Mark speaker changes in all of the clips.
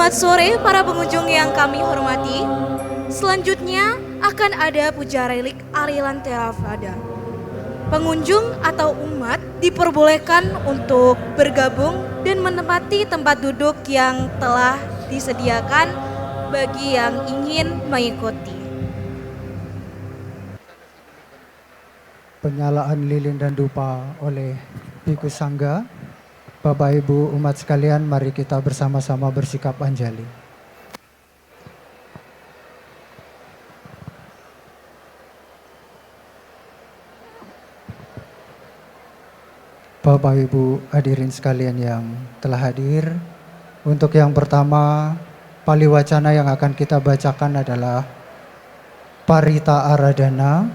Speaker 1: Selamat sore para pengunjung yang kami hormati. Selanjutnya akan ada puja relik Arilan Theravada. Pengunjung atau umat diperbolehkan untuk bergabung dan menempati tempat duduk yang telah disediakan bagi yang ingin mengikuti.
Speaker 2: Penyalaan lilin dan dupa oleh Biku Sangga. Bapak Ibu umat sekalian, mari kita bersama-sama bersikap anjali. Bapak Ibu hadirin sekalian yang telah hadir, untuk yang pertama, pali wacana yang akan kita bacakan adalah Parita Aradhana.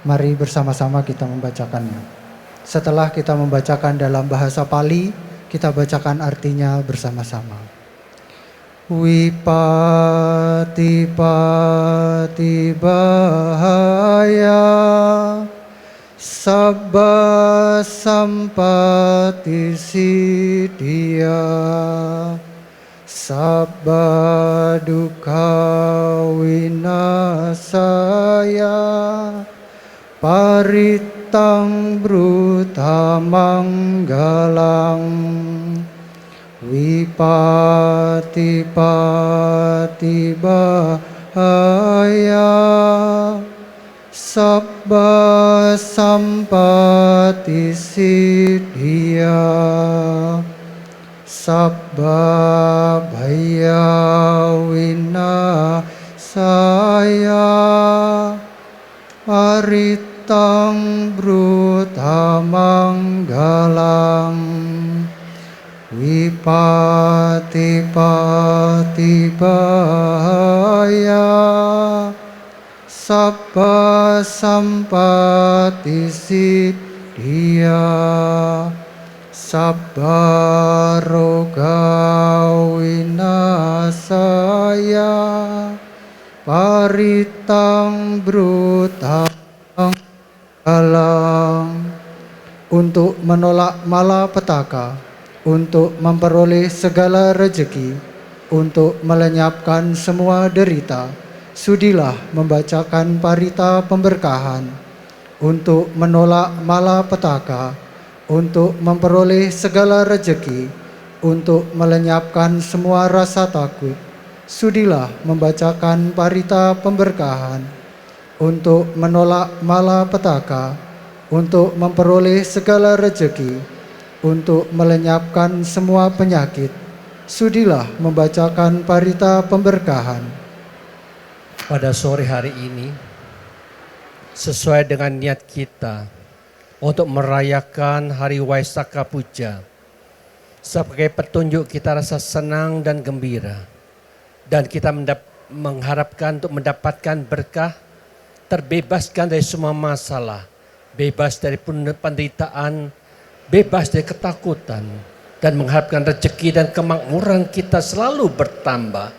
Speaker 2: Mari bersama-sama kita membacakannya. Setelah kita membacakan dalam bahasa Pali, kita bacakan artinya bersama-sama. Wipati pati bahaya, sabba sampati siddhya, sabba dukkha winasaya, paritang bruta manggalang, wipati pati bahaya, sabba sampati siddhya, sabba bhaya winasaya, paritang bruta manggalang, wipati pati bahaya, sabba sampati siddhya, sabba roga winasaya, paritang bruta manggalang. Untuk menolak malapetaka, untuk memperoleh segala rejeki, untuk melenyapkan semua derita, sudilah membacakan parita pemberkahan. Untuk menolak malapetaka, untuk memperoleh segala rejeki, untuk melenyapkan semua rasa takut, sudilah membacakan parita pemberkahan. Untuk menolak malapetaka, untuk memperoleh segala rejeki, untuk melenyapkan semua penyakit, sudilah membacakan parita pemberkahan.
Speaker 3: Pada sore hari ini, sesuai dengan niat kita untuk merayakan Hari Waisaka Puja, sebagai petunjuk kita rasa senang dan gembira, dan kita mengharapkan untuk mendapatkan berkah, terbebaskan dari semua masalah, bebas dari penderitaan, bebas dari ketakutan, dan mengharapkan rezeki dan kemakmuran kita selalu bertambah.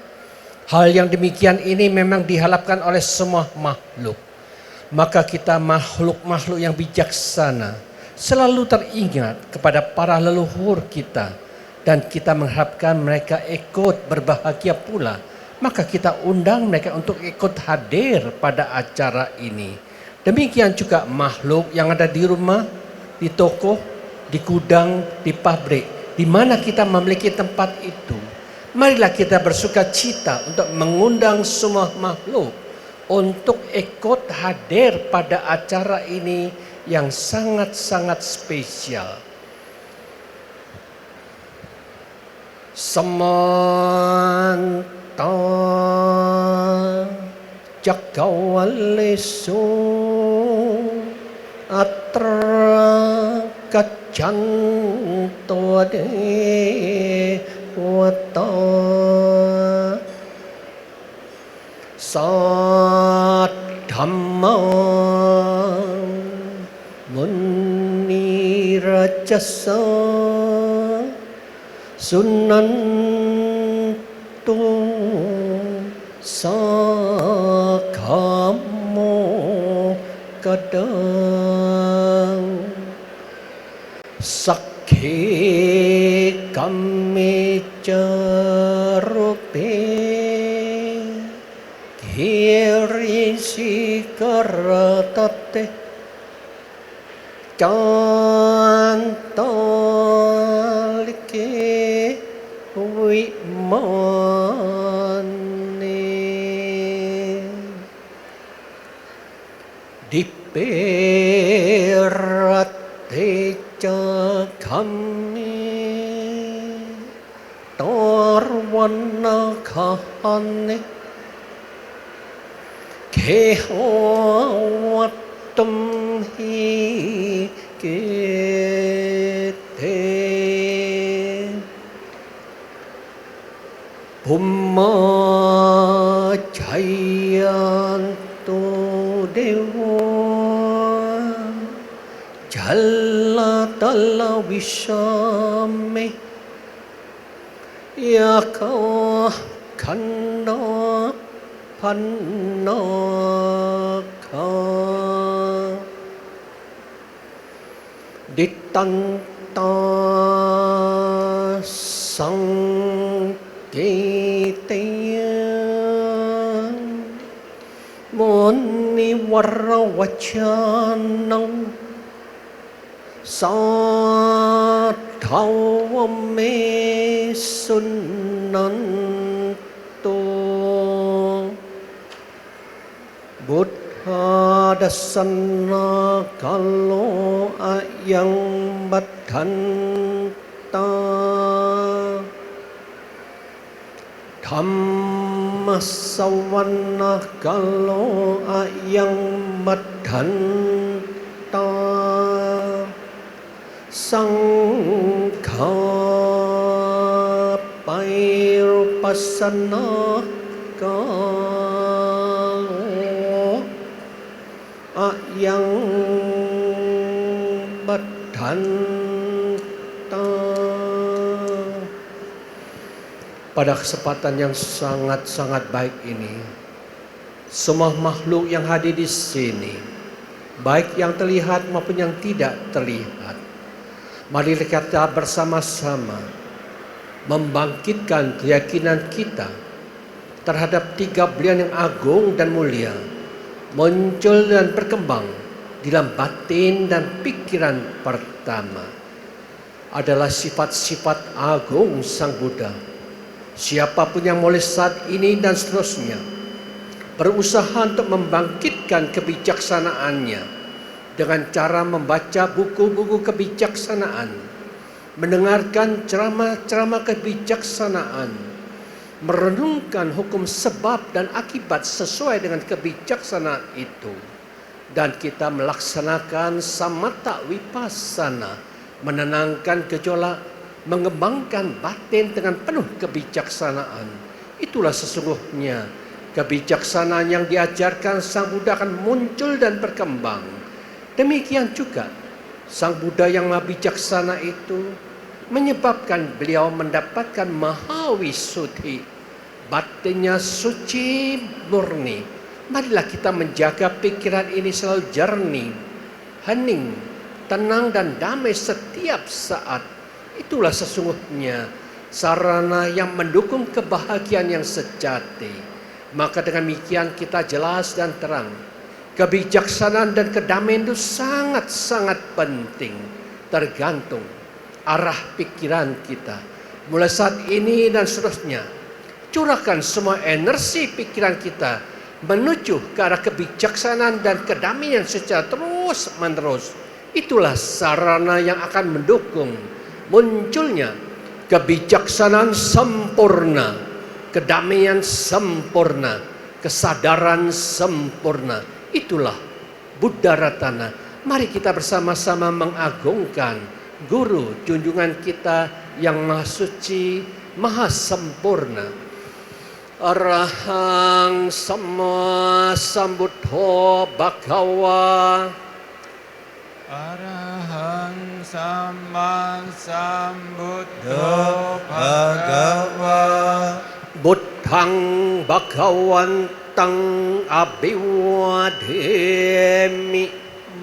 Speaker 3: Hal yang demikian ini memang diharapkan oleh semua makhluk. Maka kita makhluk-makhluk yang bijaksana selalu teringat kepada para leluhur kita, dan kita mengharapkan mereka ikut berbahagia pula. Maka kita undang mereka untuk ikut hadir pada acara ini. Demikian juga makhluk yang ada di rumah, di toko, di gudang, di pabrik, di mana kita memiliki tempat itu. Marilah kita bersuka cita untuk mengundang semua makhluk untuk ikut hadir pada acara ini yang sangat-sangat spesial. Samanta Jakawalesu Atra Kacanto Dewata Sadhamma Muni Rajasa Sunanto Sakamo Kadang Sakhe Kame cerupe kiri sikaratate cantolike wimane diperate cakame tarwana kahane kehawatem hi kete Jayanto dewa Jalatala Vishame Yaka Kanda Panaka Ditanta Sang Keteya Moni Warawachanang Sadhawame Sunnanto Buddha dasana kalo ayang badhanta Dhamma sawana kalo ayang badhanta Sangha pairupasana kalo ayang badhanta. Pada kesempatan yang sangat-sangat baik ini, semua makhluk yang hadir di sini, baik yang terlihat maupun yang tidak terlihat, mari kita bersama-sama membangkitkan keyakinan kita terhadap tiga belian yang agung dan mulia, muncul dan berkembang di dalam batin dan pikiran pertama adalah sifat-sifat agung Sang Buddha. Siapapun yang mulai saat ini dan seterusnya berusaha untuk membangkitkan kebijaksanaannya dengan cara membaca buku-buku kebijaksanaan, mendengarkan ceramah-ceramah kebijaksanaan, merenungkan hukum sebab dan akibat sesuai dengan kebijaksanaan itu, dan kita melaksanakan samatha vipassana, menenangkan gejolak, mengembangkan batin dengan penuh kebijaksanaan. Itulah sesungguhnya kebijaksanaan yang diajarkan Sang Buddha akan muncul dan berkembang. Demikian juga Sang Buddha yang maha bijaksana itu menyebabkan beliau mendapatkan mahavisuddhi, batinnya suci murni. Marilah kita menjaga pikiran ini selalu jernih, hening, tenang dan damai setiap saat. Itulah sesungguhnya sarana yang mendukung kebahagiaan yang sejati. Maka dengan demikian kita jelas dan terang, kebijaksanaan dan kedamaian itu sangat-sangat penting, tergantung arah pikiran kita. Mulai saat ini dan seterusnya, curahkan semua energi pikiran kita menuju ke arah kebijaksanaan dan kedamaian secara terus menerus. Itulah sarana yang akan mendukung munculnya kebijaksanaan sempurna, kedamaian sempurna, kesadaran sempurna. Itulah Buddha Ratana. Mari kita bersama-sama mengagungkan Guru junjungan kita yang maha suci, maha sempurna. Arahang Sama Sambuddho Bhagawa.
Speaker 4: Arahang Sama Sambuddho Bhagawa.
Speaker 3: Buddhang Bhagawantang Abhiwadhemi.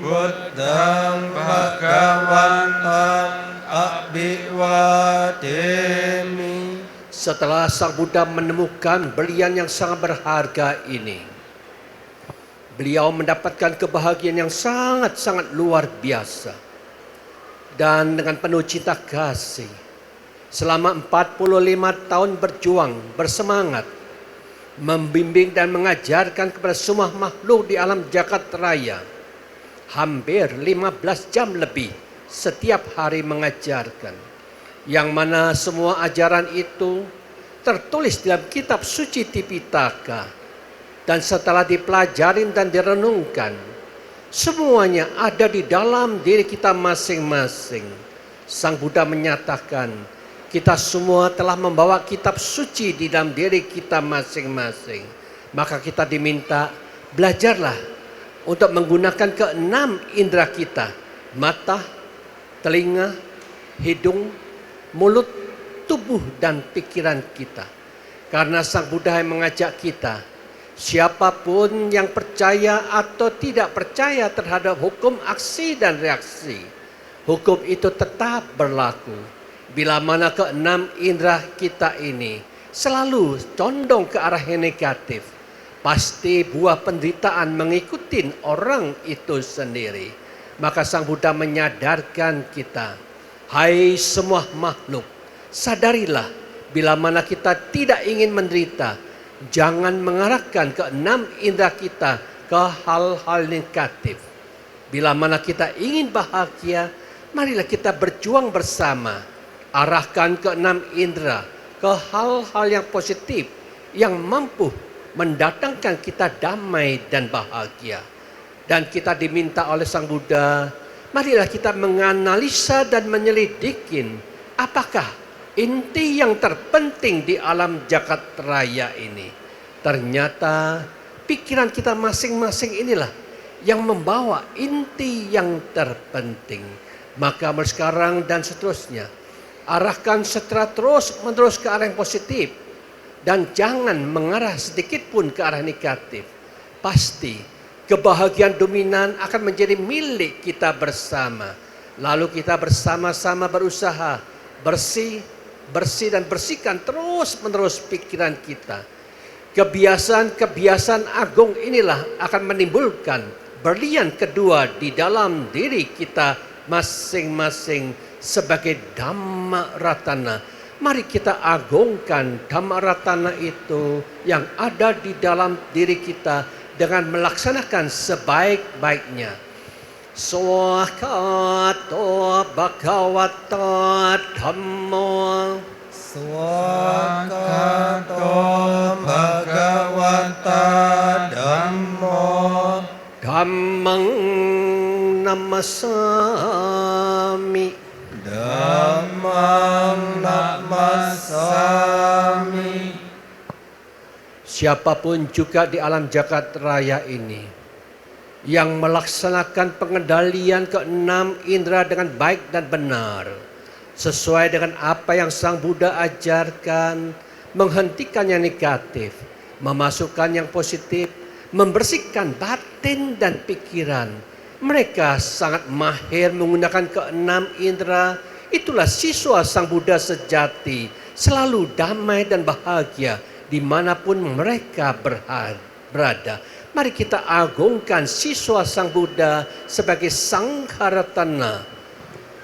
Speaker 4: Buddhang Bhagawantang Abhiwadhemi.
Speaker 3: Setelah Sang Buddha menemukan berlian yang sangat berharga ini, beliau mendapatkan kebahagiaan yang sangat-sangat luar biasa. Dan dengan penuh cinta kasih, selama 45 tahun berjuang, bersemangat, membimbing dan mengajarkan kepada semua makhluk di alam jagat raya, hampir 15 jam lebih setiap hari mengajarkan. Yang mana semua ajaran itu tertulis dalam kitab suci Tipitaka. Dan setelah dipelajarin dan direnungkan, semuanya ada di dalam diri kita masing-masing. Sang Buddha menyatakan, kita semua telah membawa kitab suci di dalam diri kita masing-masing. Maka kita diminta, belajarlah untuk menggunakan keenam indera kita. Mata, telinga, hidung, mulut, tubuh, dan pikiran kita. Karena Sang Buddha yang mengajak kita, siapapun yang percaya atau tidak percaya terhadap hukum aksi dan reaksi, hukum itu tetap berlaku. Bila mana keenam indera kita ini selalu condong ke arah yang negatif, pasti buah penderitaan mengikuti orang itu sendiri. Maka Sang Buddha menyadarkan kita, hai semua makhluk, sadarilah bila mana kita tidak ingin menderita, jangan mengarahkan keenam indera kita ke hal-hal negatif. Bila mana kita ingin bahagia, marilah kita berjuang bersama. Arahkan keenam indera ke hal-hal yang positif, yang mampu mendatangkan kita damai dan bahagia. Dan kita diminta oleh Sang Buddha, marilah kita menganalisa dan menyelidikin apakah inti yang terpenting di alam jagat raya ini. Ternyata pikiran kita masing-masing inilah yang membawa inti yang terpenting. Maka mulai sekarang dan seterusnya, arahkan secara terus-menerus ke arah yang positif. Dan jangan mengarah sedikit pun ke arah negatif. Pasti kebahagiaan dominan akan menjadi milik kita bersama. Lalu kita bersama-sama berusaha bersih dan bersihkan terus-menerus pikiran kita. Kebiasaan-kebiasaan agung inilah akan menimbulkan berlian kedua di dalam diri kita masing-masing sebagai Dhamma Ratana. Mari kita agungkan Dhamma Ratana itu yang ada di dalam diri kita dengan melaksanakan sebaik-baiknya. Swakato Bhagavata Dhammo,
Speaker 4: Swakato Bhagavata Dhammo,
Speaker 3: Dhammang Namasami,
Speaker 4: Dhammang Namasami.
Speaker 3: Siapapun juga di alam jagat raya ini yang melaksanakan pengendalian keenam indera dengan baik dan benar, sesuai dengan apa yang Sang Buddha ajarkan, menghentikan yang negatif, memasukkan yang positif, membersihkan batin dan pikiran. Mereka sangat mahir menggunakan keenam indera. Itulah siswa Sang Buddha sejati, selalu damai dan bahagia dimanapun mereka berada. Mari kita agungkan siswa Sang Buddha sebagai Sangharatana.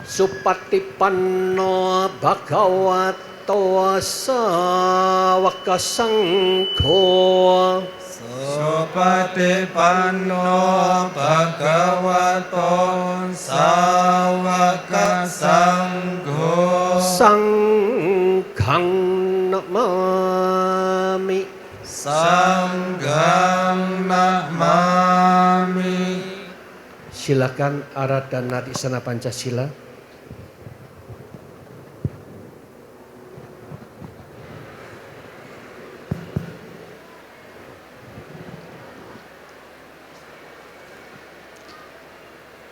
Speaker 3: Supatipanno Bhagavato Sawaka Sangho,
Speaker 4: Supatipanno Bhagavato Sawaka Sangho,
Speaker 3: Sanghang Namami,
Speaker 4: Sanghang Namami.
Speaker 3: Silakan Aradhana di sana Pancasila.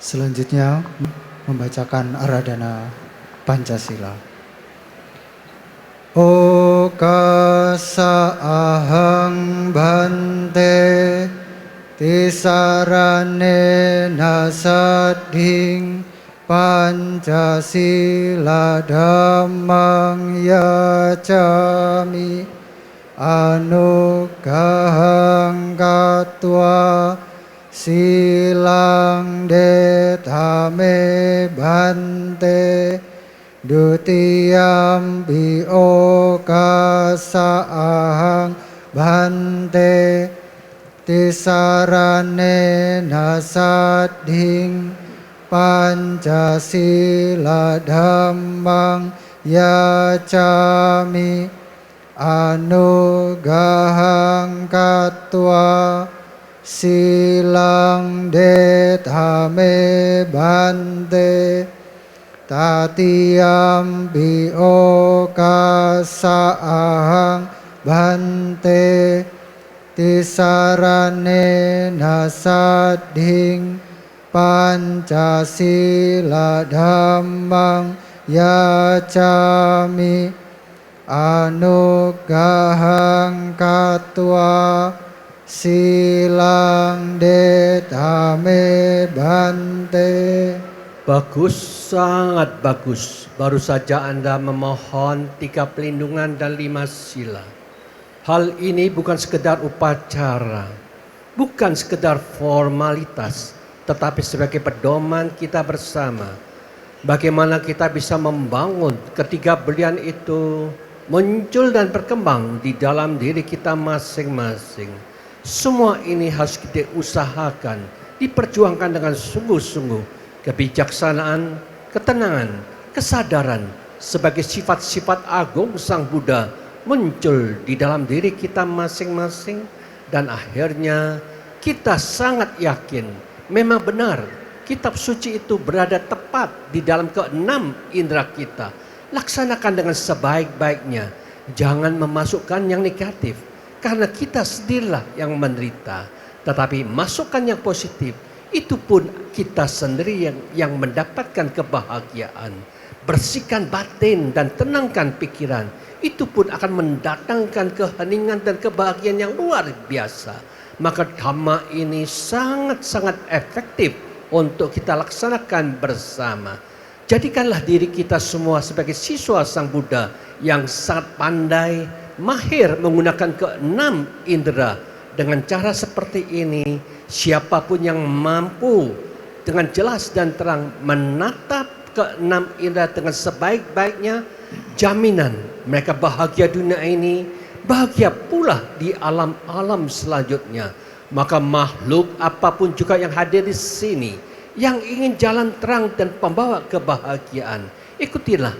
Speaker 2: Selanjutnya membacakan Aradhana Pancasila. Okasa ahang bante tisarane nasadhing Pancasila dhammang yacami anugahang katwa silang detame bante dutiyampi okasahang bante tisarane nasadhing Pancasila dhammang yacami anugahang katwa silang detame bante tatiyampi okasahang bante tisarane nasadhing Pancasila dhammang yacami anugahang katwa silang detame bante.
Speaker 3: Bagus, sangat bagus. Baru saja Anda memohon 3 pelindungan dan 5 sila. Hal ini bukan sekedar upacara, bukan sekedar formalitas, tetapi sebagai pedoman kita bersama. Bagaimana kita bisa membangun ketiga belian itu muncul dan berkembang di dalam diri kita masing-masing. Semua ini harus kita usahakan, diperjuangkan dengan sungguh-sungguh. Kebijaksanaan, ketenangan, kesadaran sebagai sifat-sifat agung Sang Buddha muncul di dalam diri kita masing-masing. Dan akhirnya kita sangat yakin memang benar kitab suci itu berada tepat di dalam keenam indera kita. Laksanakan dengan sebaik-baiknya. Jangan memasukkan yang negatif, karena kita sendirilah yang menderita. Tetapi masukkan yang positif, itu pun kita sendiri yang mendapatkan kebahagiaan. Bersihkan batin dan tenangkan pikiran, itu pun akan mendatangkan keheningan dan kebahagiaan yang luar biasa. Maka dhamma ini sangat-sangat efektif untuk kita laksanakan bersama. Jadikanlah diri kita semua sebagai siswa Sang Buddha yang sangat pandai, mahir menggunakan keenam indera. Dengan cara seperti ini, siapapun yang mampu dengan jelas dan terang menatap keenam indera dengan sebaik-baiknya, jaminan mereka bahagia dunia ini, bahagia pula di alam-alam selanjutnya. Maka makhluk apapun juga yang hadir di sini, yang ingin jalan terang dan pembawa kebahagiaan, ikutilah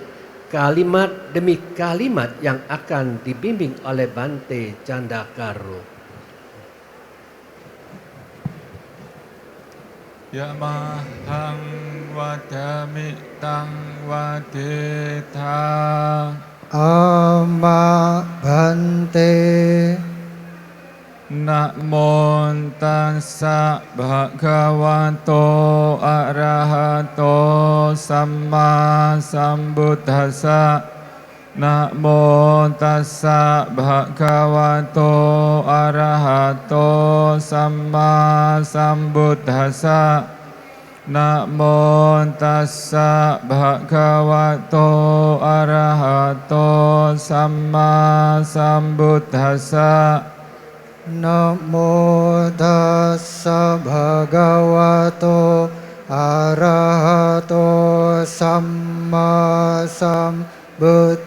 Speaker 3: kalimat demi kalimat yang akan dibimbing oleh Bante Candakaro.
Speaker 4: Yamahang wadami tang wadetang
Speaker 2: Ama bante.
Speaker 4: Namo tassa bhagavato arahato samma sambuddhassa. Namo tassa bhagavato arahato samma sambuddhassa. Namo tassa bhagavato arahato samma sambuddhassa.
Speaker 2: Namo tassa bhagavato arahato samma sambuddhassa.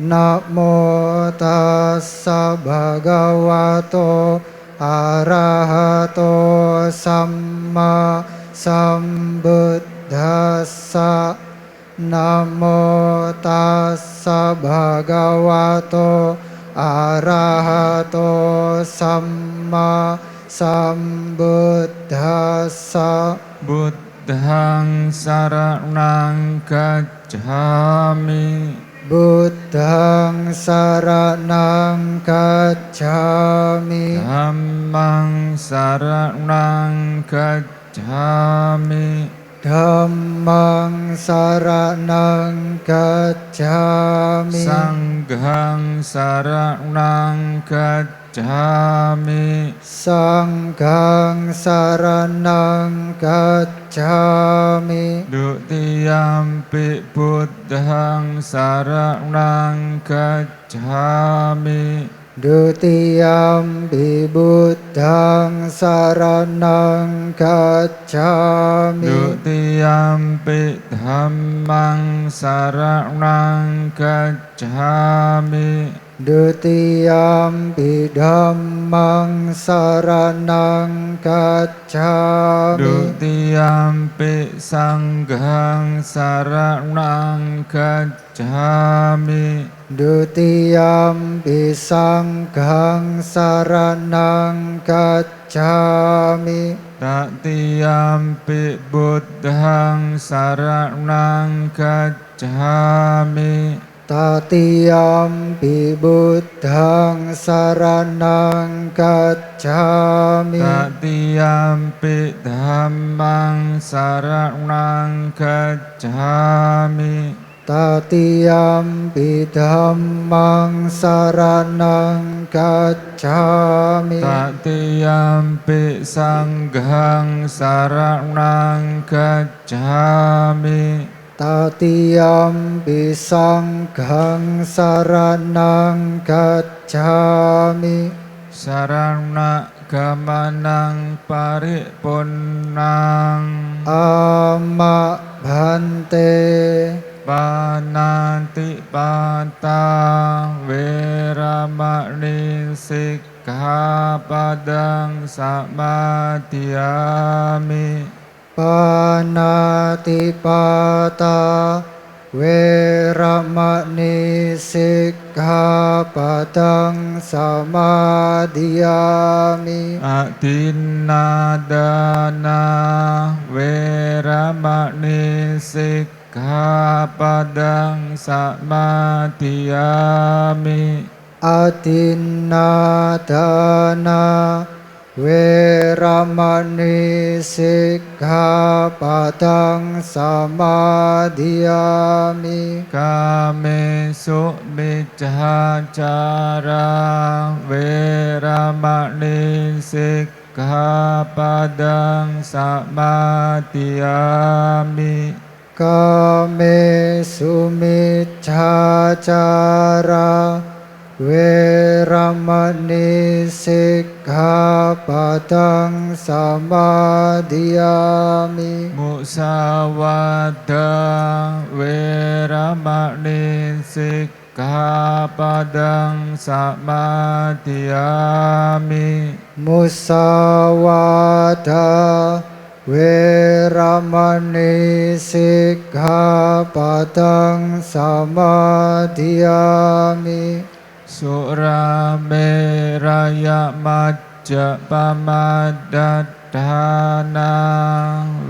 Speaker 2: Namo tassa bhagavato arahato samma sambuddhassa. Namo tassa bhagavato arahato samma sambuddhassa.
Speaker 4: Buddhang saranang gacchami.
Speaker 2: Buddhang saranang gacchami.
Speaker 4: Dhammang saranang gacchami.
Speaker 2: Dhammang saranang gacchami.
Speaker 4: Sanghang saranang gacchami. gacchami
Speaker 2: Sanghang saranang gacchami
Speaker 4: Dutiyampi buddhang saranang gacchami
Speaker 2: Dutiyampi buddhang saranang gacchami
Speaker 4: Dutiyampi dhammang saranang gacchami
Speaker 2: Dutiyampi dhammang saranang gacchami
Speaker 4: Dutiyampi sanghang saranang gacchami
Speaker 2: Dutiyampi sanghang saranang gacchami
Speaker 4: Tatiyampi buddhang saranang gacchami
Speaker 2: Tatiyampi buddhang saranang gacchami
Speaker 4: Tatiyampi dhammang saranang gacchami
Speaker 2: Tatiyampi dhammang saranang gacchami
Speaker 4: Tatiyampi sanghang saranang gacchami
Speaker 2: Tatiyampi sanghang saranang gacchami
Speaker 4: Sarana gamanang paripurnang
Speaker 2: Amma bhante
Speaker 4: Pananti pata veramani sikkhapadang samadhiyami
Speaker 2: Panatipata Weramani sikkhapadang samadhiyami
Speaker 4: Adinadana veramani sikkhapadang samadhiyami
Speaker 2: Adinadana Weramani sikkhapadang samadhiyami
Speaker 4: Kamesu miccācara veramani sikkhapadang samadhiyami
Speaker 2: Kamesu miccācara Weramani sikkhapadang samadhiyami
Speaker 4: Musawada veramani sikkhapadang samadhiyami
Speaker 2: Musawada Weramani sikkhapadang samadhiyami
Speaker 4: Surameraya majjapamadatthana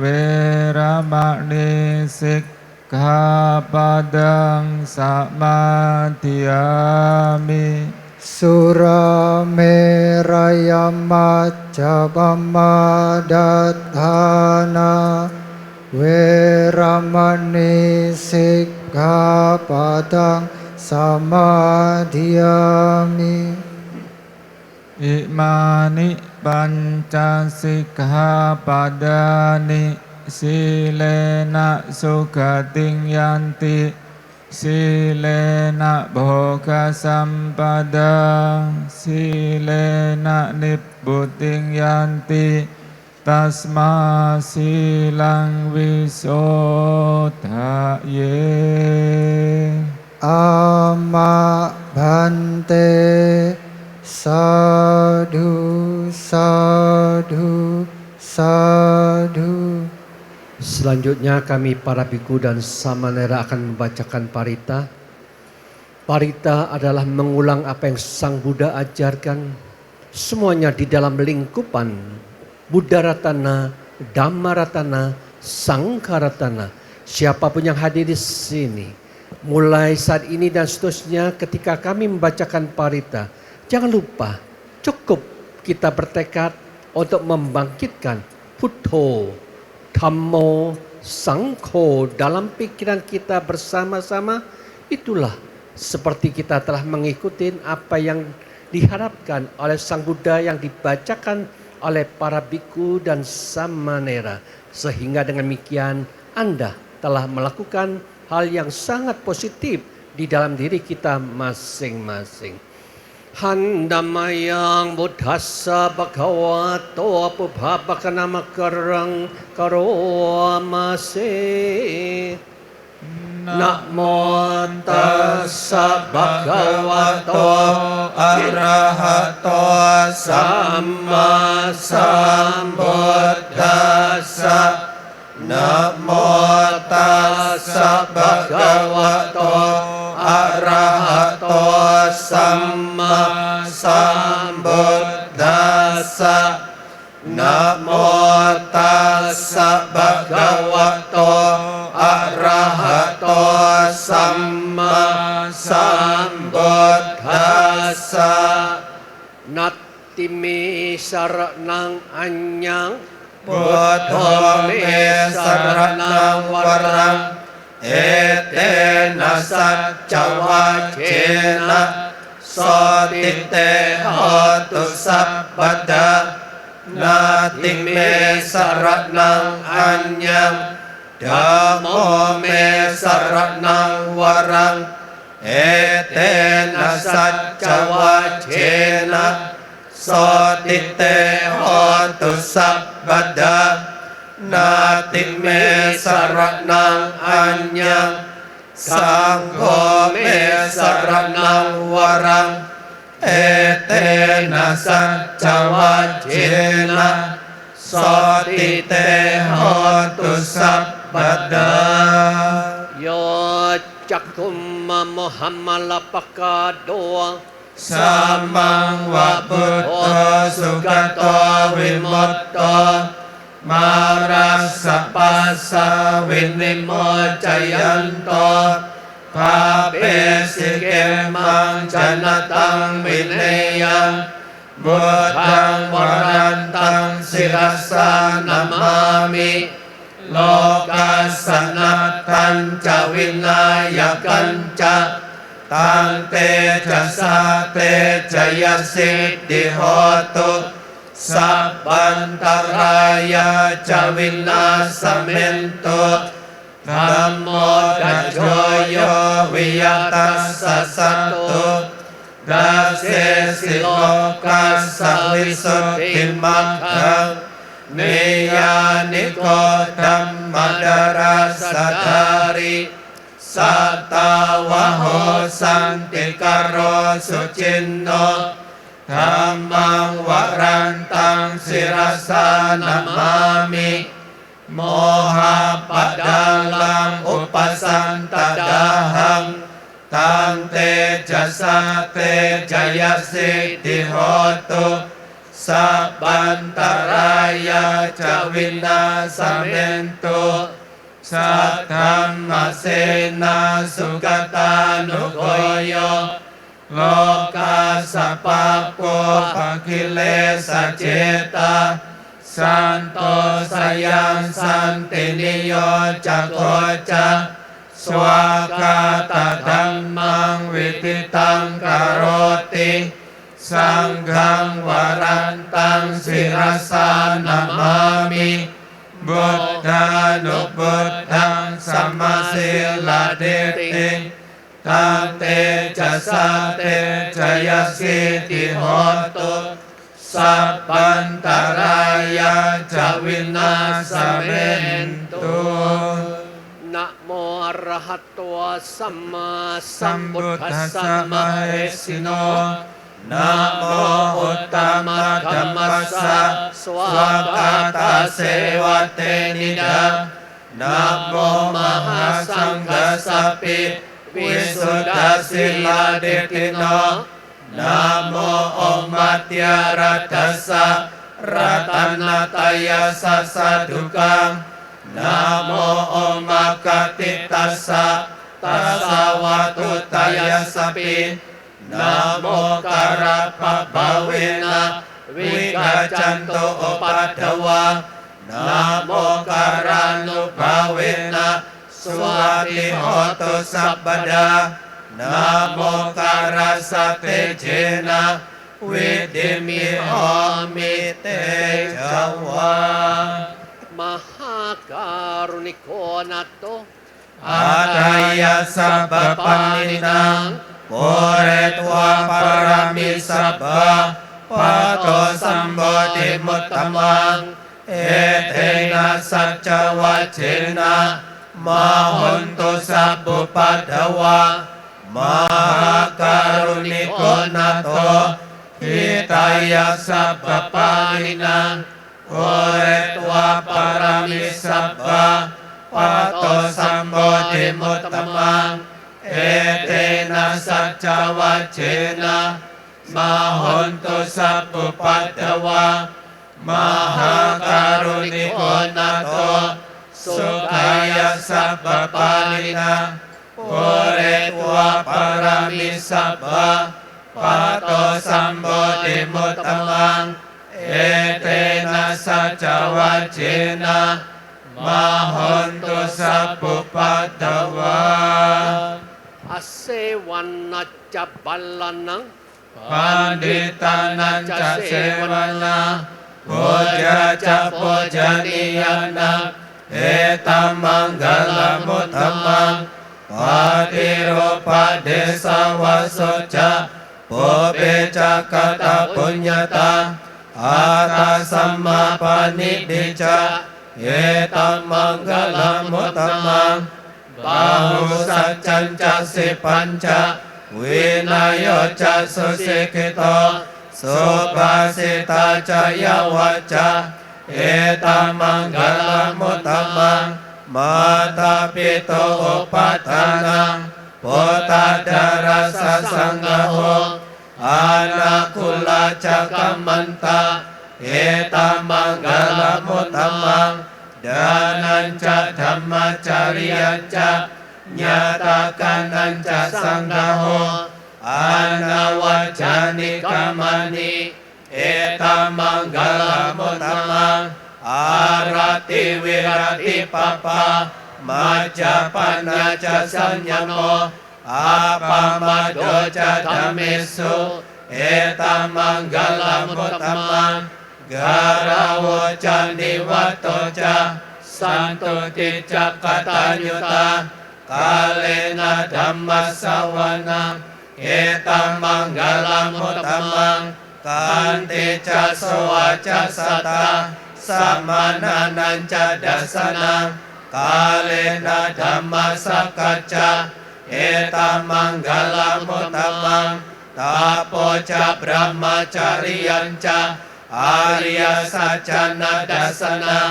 Speaker 4: veramani sikkhapadang samadhiyami
Speaker 2: Surameraya majjapamadatthana Weramani sikkhapadang samadhiyami
Speaker 4: Imani pancasikkhapadani silena sugating yanti silena bhoga sampada silena nibbuting yanti tasma silang visodhaye
Speaker 2: Amma bhante sadhu sadhu sadhu.
Speaker 3: Selanjutnya kami para biku dan samanera akan membacakan parita. Parita adalah mengulang apa yang Sang Buddha ajarkan. Semuanya di dalam lingkupan Buddha Ratana, Dhamma Ratana, Sangha Ratana. Siapapun yang hadir di sini, mulai saat ini dan seterusnya ketika kami membacakan parita, jangan lupa cukup kita bertekad untuk membangkitkan Buddho, Dhammo, Sangho dalam pikiran kita bersama-sama. Itulah seperti kita telah mengikuti apa yang diharapkan oleh Sang Buddha yang dibacakan oleh para biku dan samanera. Sehingga dengan demikian Anda telah melakukan hal yang sangat positif di dalam diri kita masing-masing. Handamayang buddhassa bhagavato pubbhabakanamakarang karomase. Namo tassa bhagavato arahato samma sambuddhassa. Namo tassa bhagavato arahato samma sambuddhassa. Namo tassa bhagavato arahato samma sambuddhassa. Natti me saranang anyang Buddha me saranang warang etena sacca wacena sotite hotu sabbada. Nati me saranang anyang Dhammo me saranang warang etena sacca wacena sotite hotu sabbada. Nati me saranang anyang Sangho me saranang warang etena sacca wacena sotite hotu sabbada. Yo cakumma mohammalapakado samang wa buddha sugato wimutto marasa pasa vinimocayanto pape sikemang janatang vineyang buddhang warantang sirasa namami loka sanatan ca winayakan ca tang te jasa te jaya siddhi hotu sabbantaraya ca vinasamentu. Dhammo dajoyo wiyatassa sattu dase siloka sawisudhimakkang niyaniko dhammadarasadari satawaho santikaro sucinno dhammang warantang sirasa namami moha padalang upasantadahang tante jasate jaya siddhi hotu sabbantaraya ca vinasamentu saddhammasena sugatanugoyo loka sapapo pakilesa ceta santo sayang santiniyo cakoca swakata dhammang wititang karoti sanghang warantang sirasa namami buddhanubuddhang samasiladiti tante jasate jaya siddhi hotu sabbantaraya ca vinasamentu. Namo arahato samma sambuddhassa mahesino. Namo uttama dhammassa swakata sewate nida. Namo mahasanghasapi wisudasiladetino. Namo Om Matya Ratasa Ratanataya Sasadukang. Namo Om Makatitasa Tasawatutaya Sapi. Namo Karapabhawena Vigacanto Opadawa. Namo Karanubhawena Swati Hoto Sabbada. Namo karasate jena
Speaker 5: วิดิมิโหมิเตชวะ
Speaker 3: Mahakaruniko nato
Speaker 5: อาตายาสัพพปานินังปุเรตวะปรมิสัพพะปัตโตสัมโพธิมุตตมังเอเทนะสัจจวัชเชนะมหุนตุสัพพุปัตถวะมหาการุณิโกนาโตทิตายาสัพพปานินังปุเรตวะปรมิสัพพะปัตโตสัมโพธิมุตตมังเอเตนะสัจจวัชเชนะมหุนตุสัพพุปัตถวะมหาการุณิโกนาโตสุขายาสัพพปานินังปุเรตวะปรมิสัพพะปัตโตสัมโพธิมุตตมังเอเตนะสัจจวัชเชนะมหุนตุสัพพุปัตถวะ
Speaker 3: Asewana Jabalanang
Speaker 5: ปันดิตานันจะเสวนาปุจจะปุจนิยานังเอตัมมังกลมุตตมังปฏิรูปเดสาวสุจะปุเปจักตะปุญญาตังอาตาสัมมาปานิดิจาเอตัมมังกลมุตตมังบาหุสัจจัญจะสิปัญจวินัยจะสุสิกิโตสุภาสิตาจายวัจจะเอตัมมังกลมุตตมังมาตาปิโตอุปัฏฐานังปุตตะดารัสสะสังฆโหอานาคุลาจักกัมมันตาเอตัมมังกลมุตตมังดานันจะธรรมจาริยัญจะญาตากันัญจะสังฆโหอานาวัจจานิกามานิเอตัมมังกลมุตตมังอารติวิรติปปามัจจปัญญาจะสัญญโนอาปามาโดจะธรรมิสุเอตัมมังกลมุตตมังการาวจันนิวัตโตจะสันตุติจักกตัญญูตากาเลนะธัมมัสสวนังเอตัมมังกลมุตตมังกันติจัสสวะจัสสตาสัมมานานันจะดัสสนังกาเลนะธัมมัสสกัจจะเอตัมมังกลมุตตมังตาโปจะพระมจาริยัญจะอาริยสัจจนะดัสสนัง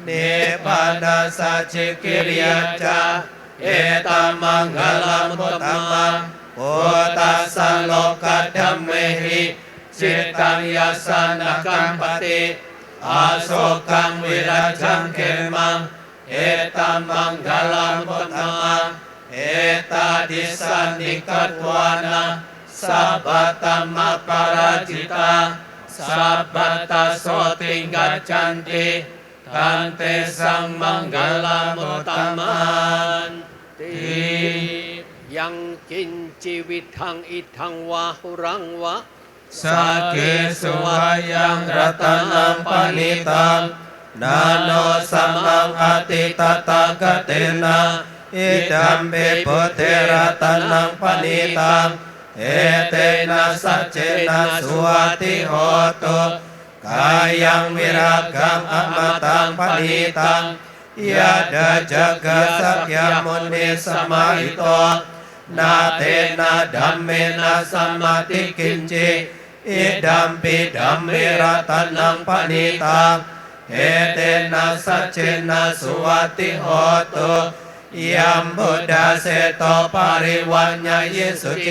Speaker 5: นิพพานาสัจจิกิริยาจาเอตัมมังกลมุตตมังปุตตัสสะโลกัดธัมเมหิจิตตังยัสสะนะกัมปติอาโศกังวิรัจจังเขมังเอตัมมังกลมุตตมังเอตาดิสันนิกัตวานะสัพพตัมมะปาราจิตาสัพพตัสโสติงกัจจันติทันเตสังมังกลมุตตมัง
Speaker 3: Yang kinci withang itang wahurang wa
Speaker 5: สักเกสุวายังรัตนังปณิตังนาโนสัมมังอติตตากเตนะอิดัมเปปุเทรัตนังปณิตังเอเตนะสัจเจนะสุวัติโหตุกายังวิรากังอมตังปณิตังยะดาจักสักยมุนิสมาหิโตนาเตนะธัมเมนะสัมมาติกินจิอิดัมปิธัมเมรัตนังปณิตังเอเตนะสัจเจนะสุวัติโหตุยัมบุดาเสโตปาริวัญญาเยสุเจ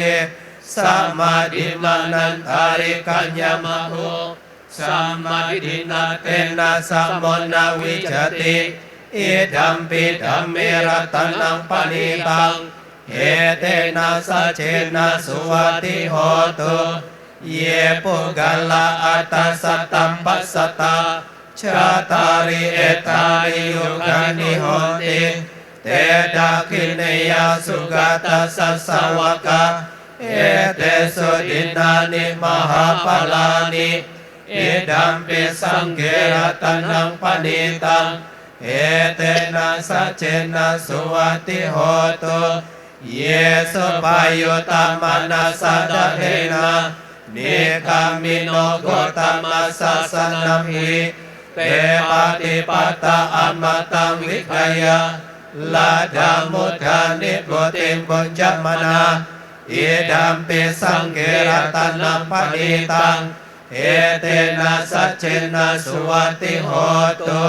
Speaker 5: สัมมาดิมานันทาริกัญญามะโหสัมมาดินาเตนะสัมมนาวิจติอิดัมปิธัมเมรัตนังปณิตังเอเตนะสัจเจนะสุวัติโหตุเยปุกัลลาอัตตสัตตัมปัสสตาชาตาริเอตาริยุกานิโหติเตดาคิเนยสุกาตัสสะสวกา เอเตสุดินานิมหาปลานิอิดัมปิสังเกรัตนังปณิตังเอเตนะสัจเจนะสุวัติโหตุเยสุปายุตมนัสสะดะเทนะเนกามิโนโกตมัสสะสนัมหิเตปฏิปัตตะอมตังวิกายะลาดามุทานิปุติมบุญจมนาอิดัมปิสังเกรัตนังปณิตังเอเตนะสัจเจนะสุวัติโหตุ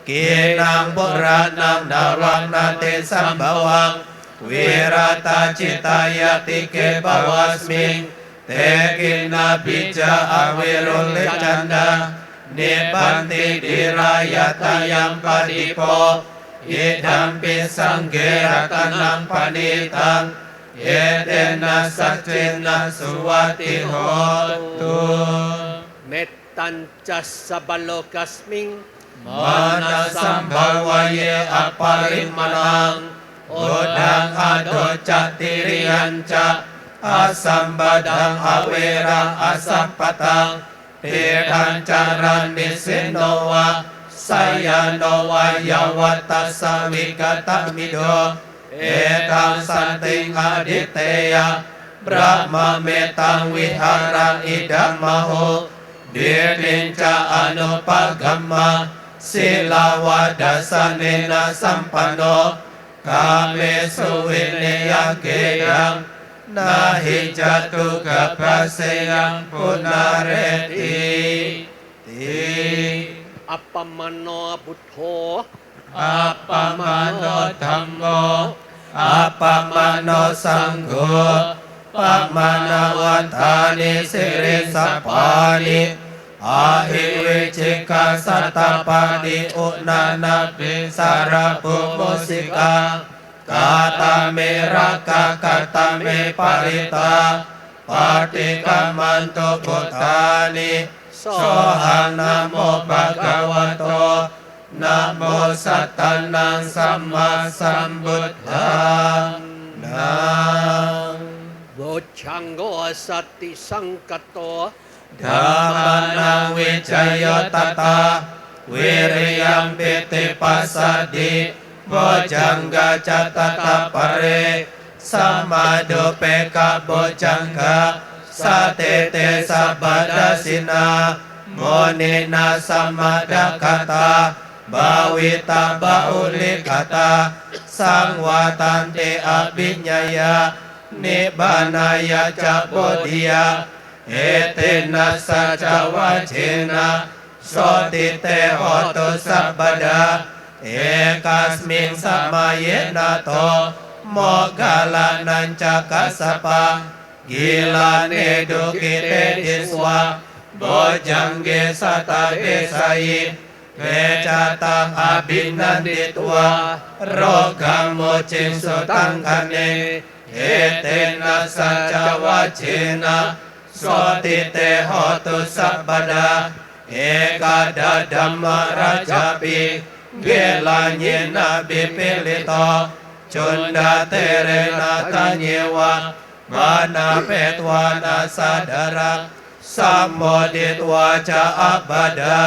Speaker 5: กีนังปุรานังดารังนาเตสัมภวังวิรัตาจิตายติเกปวัสมิงเตกินาปิจาอวิรุลจันดานิบันติดิรายตายัมปฏิโปอิดัมปิสังเกรัตนังปณิตังเอเตนะสัจเจนะสุวัติโหตุ
Speaker 3: เมตตัญจัสสะบโลกัสมิง
Speaker 5: มานาสัมภวเยอปริมนังโอดังอโดจติริยัญจะอาสัมบดังอเวรังอสัพพตังเตทันจารันนิสิโนวะสยานโนวายวัตตสวิกตมิโดเอตังสันติงอดิเตยะพระมเมตังวิหารังอิดัมมโหเดปินจะอนุปกัมมาศิลาวาดัสเนนะสัมปันโนกาเมสุวิเนยเกยังนาหิจตุกัปปะเสยังปุนาเรติติ
Speaker 3: อัปปมโนพุทโธ
Speaker 5: อัปปมาโนธัมโมอัปปมาโนสังโฆปัมมานาวันทานิสิริสัพพานิอาหิวิจิกาสัตตปานิอุนานาปิสารภูมุสิกากาตาเมรักกาตาเมปริตาปฏิกัมมันตุพุทธานิโสหังนะโมภะคะวะโตนะโมสัตตานังสัมมาสัมพุทธังนัง
Speaker 3: โวชังโกสัตติสังกตโต
Speaker 5: ธัมมานังวิจโยตตาวิริยัมปิติปัสสดิโวจังกาจตตะปะเรสัมมาดุเปกะโวจังกาสะเตเตสัพพดัสสินาโมนินาสัมมาดคตาบาวิตาบาอุลิกตาสังวาตันเตอภิญญายานิบานายาจะโพธิยาเอเตนะสัจวะเชนะโสติเตโหตุสัพพดาเอกัสมิงสัมมาเยนะโตโมกาลานันจักสสปะกิลาเนดุกิเตดิสวะโบจังเกสตาเปสัยเวจตังอภินันติตวะโรกังโมจิงสุตังคะเนเอเตนะสัจวะเชนะโสติเตโหตุสัพพดาเอกาดาธัมมาราชปิเกลาเยนะบิปิลิโตจุนดาเตเรนะตัญเยวะวานาเปตวานาสัดารังสัมโมดิตวาจะอัปปดา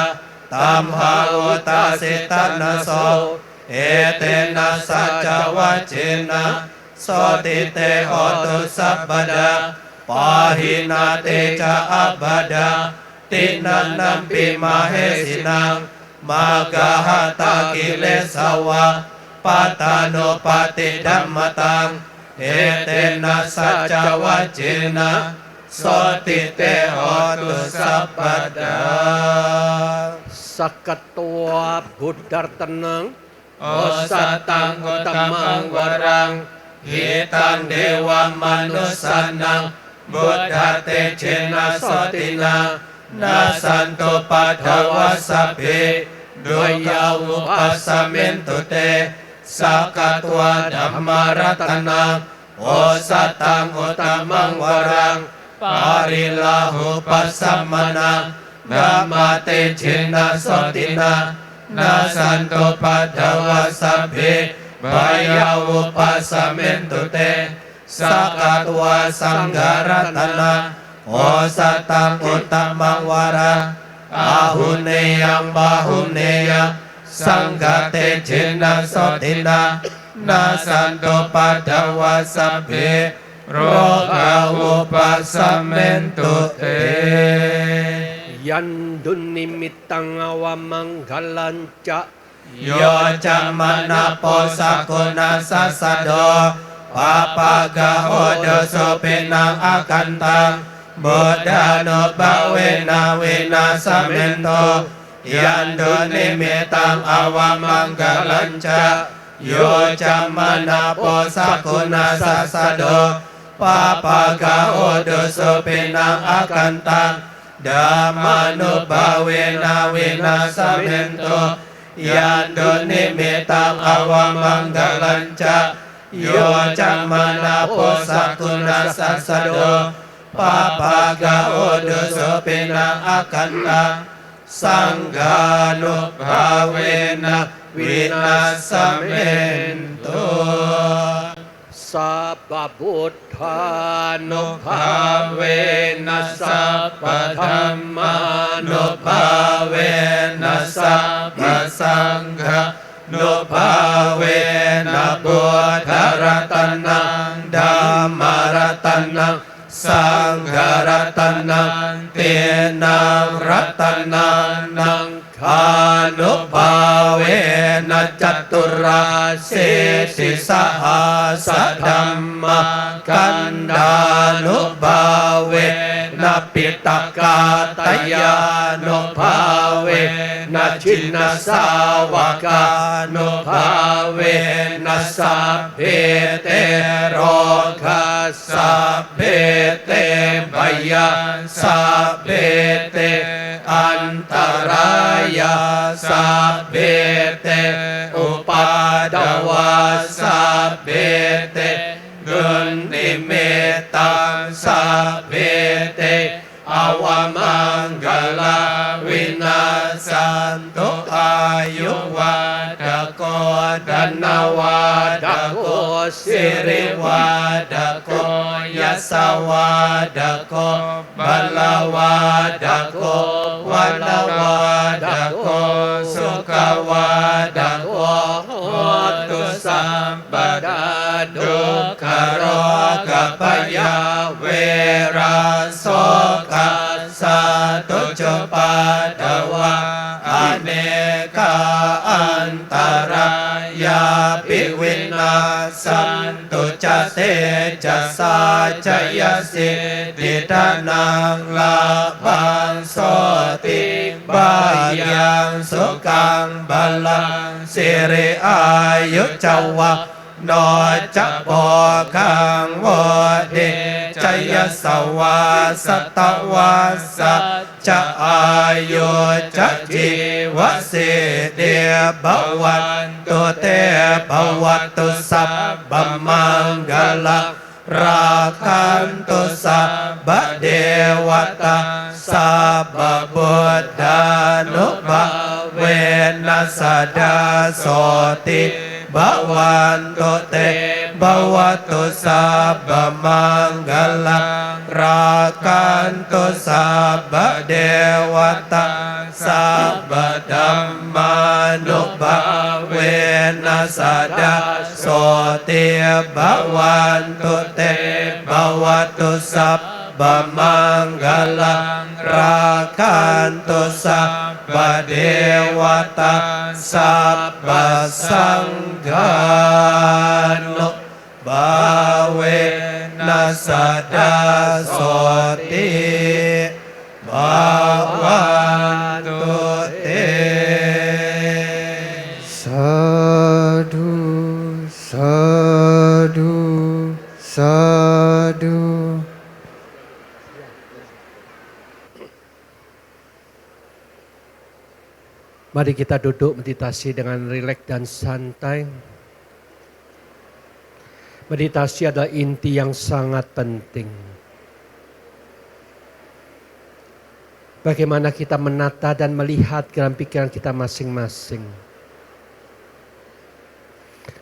Speaker 5: ตัมหาอุตาสิตันนะโสเอเตนะสัจวัจเจนะโสติเตโหตุสัพพดาปาหินาเตจะอัปปดาตินันนัมปิมาเหสินังมากะหะตากิเลสวะปัตตาโนปฏิดัมมตังเอเตนะสัจวัจเจนะโสติเตโหตุสัพพดา
Speaker 3: สักกะตัวบุตรดัตตนัง
Speaker 5: โอสัตตังอุตมังวรังหิตังเดวมนุสสานังบุตตเตเชนะโสตินานาสันตุปัฏฐวสสพเพดุยาวุปัสสเมนตุเตสักกะตัวธัมมารัตนังโอสัตตังอุตมังวรังปาริลาหุปัสสัมมนังธัมมาเตเชนะโสตินานาสันตุปัฏฐวสสพเพบายาวุปัสสเมนตุเต Sakatwa Sanggaratana Osatang Utamang Wara Ahuneyang Bahuneya Sanggate Jena Sotina Nasanto Padawa Sabbe Roga Upasamentu Te
Speaker 3: Yandun nimitang awamanggalanca
Speaker 5: Yo Camana Posakuna Sasado Papagahodo Sopinang Akantang Bodano Bawena Wena Samento Yando Nimitang Awamanggalanca Yo Camana Posakuna Sasado Papagahodo Sopinang Akantang Damano Bawena Wena Samento Yando Nimitang Awamanggalanca Yo Camana Posakuna Sasado Papagahodo Sopinang Akantang Sanggano Bawena Winasamento
Speaker 3: Sababuddhano
Speaker 5: Bhavena Sabadhamma No Bhavena Sabasangha No Bhavena Buddharatanang Dhammaratanang Sangharatanang Tenang Ratanang Anubhavena Caturasiti Sahasa Dhamma Kandanubhavena Pitakataya Nubhavena Cinna Sawaka Nubhavena Sabbete Roga Sabbete Baya Sabbete Antaraya Sabbete Upadawa Sabbete Gundimetang Sabbete Awamanggala Winasanto Ayuwadako Danawadako Siriwadako Yasawadako Balawadako Walawadako Sukawadako Hotu Sampada Dukkaro Kapaya Wera Soka Satu Cepadawa Aneka Antara Ya Piwina Santu Cate Jasa Jaya Siddhidanang Labang Soti Bagyang Sukang Balang Siri Ayu Cawa No Capo Kang Wode Jaya Sawa Satawasa Ca Ayu Ca Jiwa Siddhi Bhawantu Te Bhavatu Sabba Manggala Rakantu Sabba Dewata Sabba Buddha Nubhavena Sada Soti Bhawantu Te Bhavatu Sabba Manggala Rakantu Sabba Dewata Sabba Dhamma Nubhavena Sada Soti Bhawantu Te Bhavatu Sabba Manggala Rakantu Sabba Dewata Sabba Sanggano Bhavena Sada Soti Bhawantu Te
Speaker 2: Sadu, sadu, sadu.
Speaker 3: Mari kita duduk meditasi dengan rileks dan santai. Meditasi adalah inti yang sangat penting. Bagaimana kita menata dan melihat dalam pikiran kita masing-masing.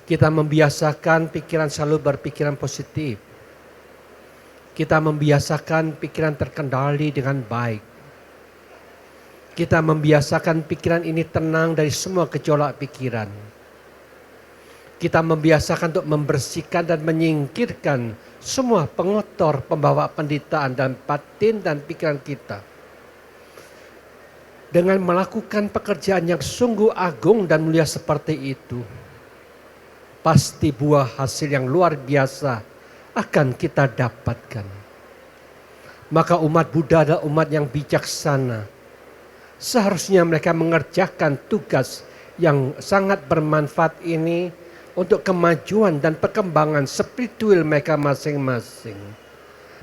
Speaker 3: Kita membiasakan pikiran selalu berpikiran positif. Kita membiasakan pikiran terkendali dengan baik. Kita membiasakan pikiran ini tenang dari semua gejolak pikiran. Kita membiasakan untuk membersihkan dan menyingkirkan semua pengotor pembawa penderitaan dan batin dan pikiran kita. Dengan melakukan pekerjaan yang sungguh agung dan mulia seperti itu, pasti buah hasil yang luar biasa akan kita dapatkan. Maka umat Buddha adalah umat yang bijaksana. Seharusnya mereka mengerjakan tugas yang sangat bermanfaat ini untuk kemajuan dan perkembangan spiritual mereka masing-masing.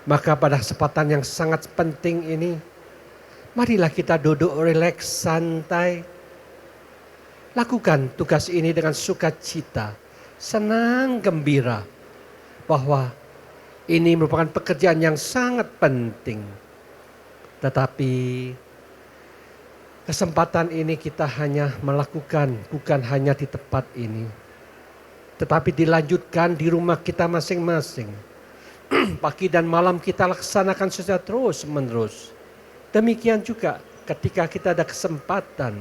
Speaker 3: Maka pada kesempatan yang sangat penting ini, marilah kita duduk rileks santai. Lakukan tugas ini dengan sukacita, senang gembira, bahwa ini merupakan pekerjaan yang sangat penting. Tetapi kesempatan ini kita hanya melakukan bukan hanya di tempat ini, tetapi dilanjutkan di rumah kita masing-masing. Pagi dan malam kita laksanakan secara terus menerus. Demikian juga ketika kita ada kesempatan,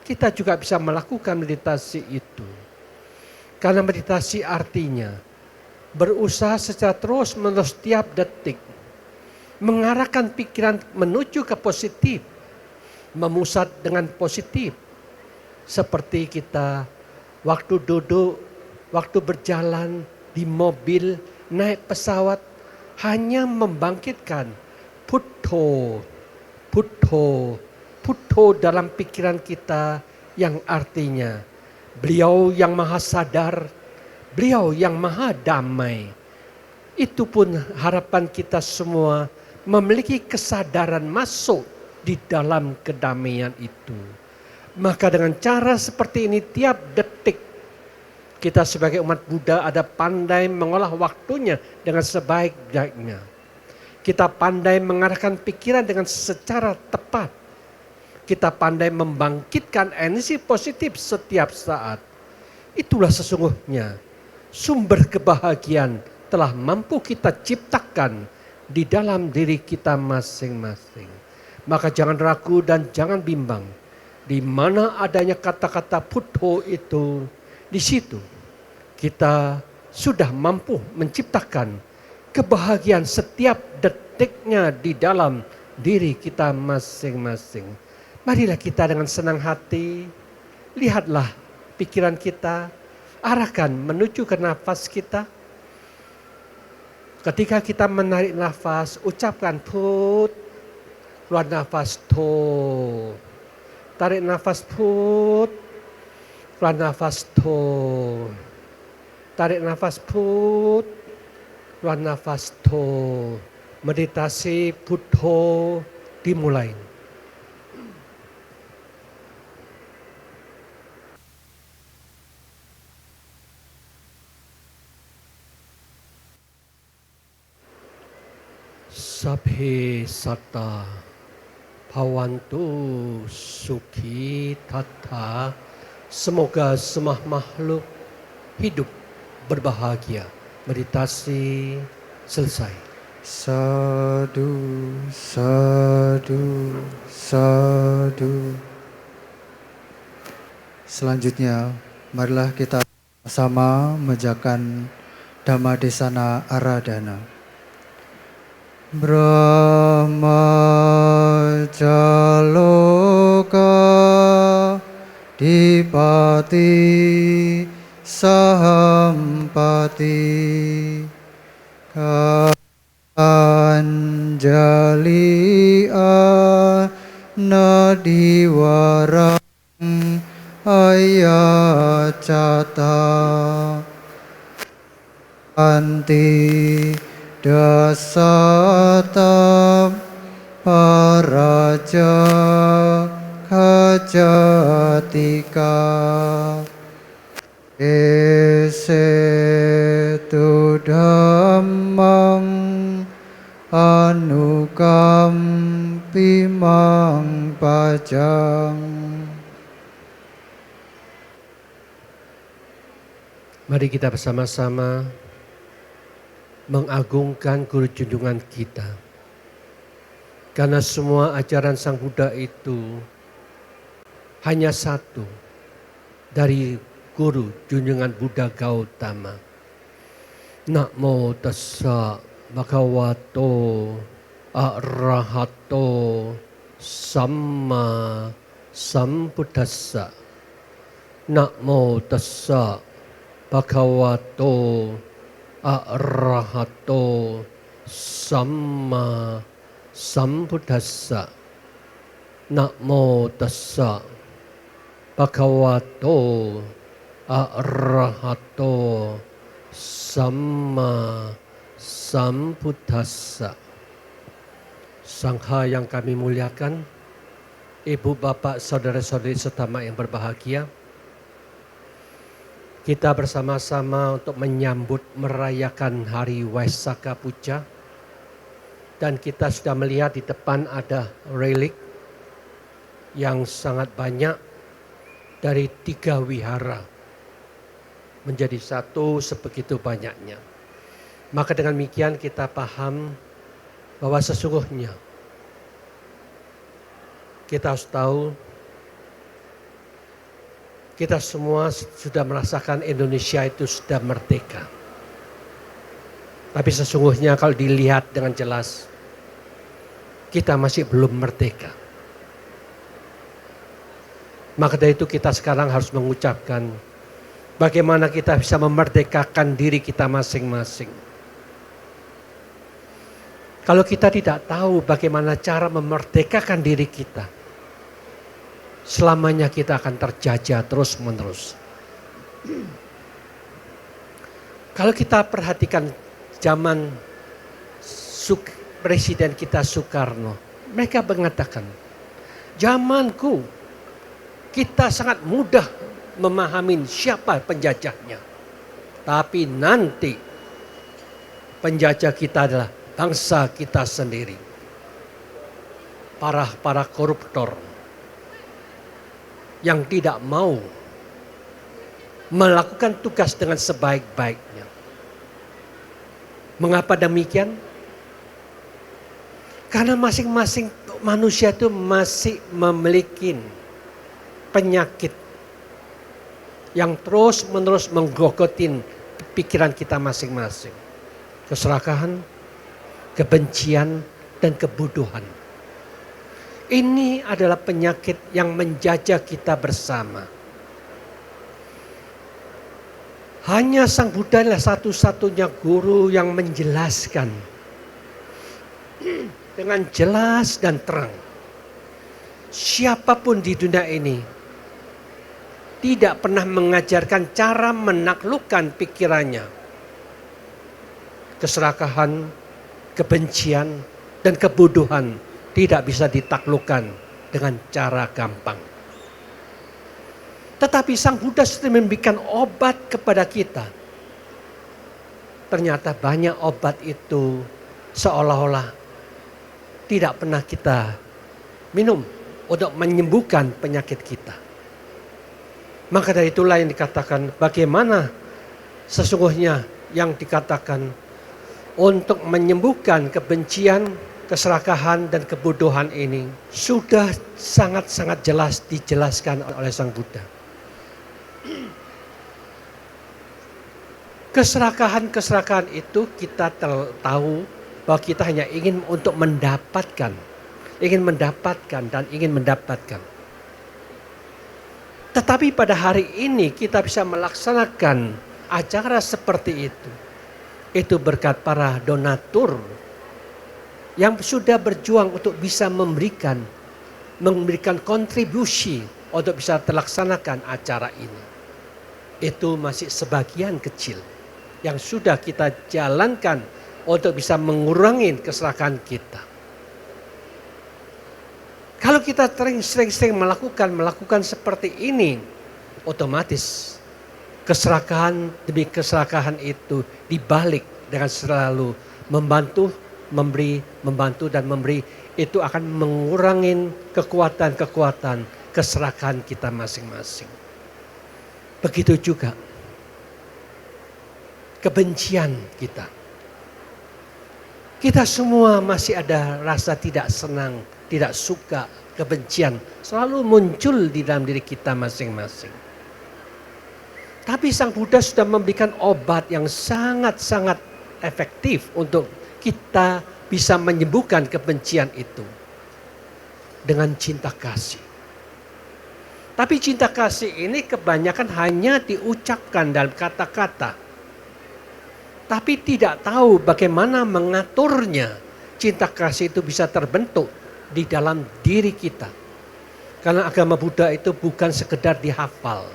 Speaker 3: kita juga bisa melakukan meditasi itu. Karena meditasi artinya berusaha secara terus menerus setiap detik, mengarahkan pikiran menuju ke positif, memusat dengan positif. Seperti kita waktu duduk, waktu berjalan di mobil, naik pesawat, hanya membangkitkan Buddho, Buddho, Buddho dalam pikiran kita, yang artinya beliau yang maha sadar, beliau yang maha damai. Itu pun harapan kita semua memiliki kesadaran masuk di dalam kedamaian itu. Maka dengan cara seperti ini tiap detik kita sebagai umat Buddha ada pandai mengolah waktunya dengan sebaik-baiknya. Kita pandai mengarahkan pikiran dengan secara tepat. Kita pandai membangkitkan energi positif setiap saat. Itulah sesungguhnya sumber kebahagiaan telah mampu kita ciptakan di dalam diri kita masing-masing. Maka jangan ragu dan jangan bimbang. Di mana adanya kata-kata Buddho itu, di situ kita sudah mampu menciptakan kebahagiaan setiap detiknya di dalam diri kita masing-masing. Marilah kita dengan senang hati, lihatlah pikiran kita, arahkan menuju ke nafas kita. Ketika kita menarik nafas, ucapkan put, keluar nafas to. Tarik nafas put, keluar nafas to. Tarik nafas put, keluar nafas to. Meditasi Buddho dimulai. Sabhe satta bhavantu sukhi tattha. Semoga semua makhluk hidup berbahagia. Meditasi selesai.
Speaker 2: Sadu, sadu, sadu. Selanjutnya, marilah kita sama menjalankan Dhammadesana Aradhana. Brahma Jaloka Dipati Sahampati Anjali Anadiwarang Ayacata Anti Dasatam Paraja Kajatika Esetu Dhammang Anukampimang Pajang.
Speaker 3: Mari kita bersama-sama mengagungkan guru junjungan kita. Karena semua ajaran Sang Buddha itu hanya satu dari guru junjungan Buddha Gautama. Namo tassa bhagavato arahato samma sambuddhassa. Namo tassa bhagavato arahato samma sambuddhassa. Namo tassa bhagavato arahato samma sambuddhassa. Sangha yang kami muliakan, ibu bapak saudara-saudari setama yang berbahagia, kita bersama-sama untuk menyambut merayakan hari Waisakha Puja. Dan kita sudah melihat di depan ada relik yang sangat banyak dari 3 wihara menjadi satu sebegitu banyaknya. Maka dengan demikian kita paham bahwa sesungguhnya kita harus tahu kita semua sudah merasakan Indonesia itu sudah merdeka. Tapi sesungguhnya kalau dilihat dengan jelas, kita masih belum merdeka. Maka dari itu kita sekarang harus mengucapkan bagaimana kita bisa memerdekakan diri kita masing-masing. Kalau kita tidak tahu bagaimana cara memerdekakan diri kita, selamanya kita akan terjajah terus-menerus. Kalau kita perhatikan zaman Presiden kita Soekarno, mereka mengatakan, zamanku kita sangat mudah memahami siapa penjajahnya. Tapi nanti penjajah kita adalah bangsa kita sendiri. Para koruptor yang tidak mau melakukan tugas dengan sebaik-baiknya. Mengapa demikian? Karena masing-masing manusia itu masih memiliki penyakit yang terus-menerus menggogotin pikiran kita masing-masing. Keserakahan, kebencian, dan kebodohan. Ini adalah penyakit yang menjajah kita bersama. Hanya Sang Buddha adalah satu-satunya guru yang menjelaskan dengan jelas dan terang. Siapapun di dunia ini tidak pernah mengajarkan cara menaklukkan pikirannya. Keserakahan, kebencian, dan kebodohan tidak bisa ditaklukkan dengan cara gampang. Tetapi Sang Buddha sudah memberikan obat kepada kita. Ternyata banyak obat itu seolah-olah tidak pernah kita minum untuk menyembuhkan penyakit kita. Maka dari itulah yang dikatakan bagaimana sesungguhnya yang dikatakan untuk menyembuhkan kebencian, keserakahan, dan kebodohan ini sudah sangat-sangat jelas dijelaskan oleh Sang Buddha. Keserakahan itu kita tahu bahwa kita hanya ingin untuk mendapatkan, dan ingin mendapatkan. Tetapi pada hari ini kita bisa melaksanakan acara seperti itu. Itu berkat para donatur yang sudah berjuang untuk bisa memberikan kontribusi untuk bisa terlaksanakan acara ini. Itu masih sebagian kecil yang sudah kita jalankan untuk bisa mengurangi keserakahan kita. Kalau kita sering-sering melakukan seperti ini, otomatis keserakahan demi keserakahan itu dibalik dengan selalu membantu, memberi, itu akan mengurangi kekuatan keserakahan kita masing-masing. Begitu juga kebencian kita. Kita semua masih ada rasa tidak senang, tidak suka, kebencian. Selalu muncul di dalam diri kita masing-masing. Tapi Sang Buddha sudah memberikan obat yang sangat-sangat efektif untuk kita bisa menyembuhkan kebencian itu. Dengan cinta kasih. Tapi cinta kasih ini kebanyakan hanya diucapkan dalam kata-kata. Tapi tidak tahu bagaimana mengaturnya. Cinta kasih itu bisa terbentuk di dalam diri kita. Karena agama Buddha itu bukan sekedar dihafal.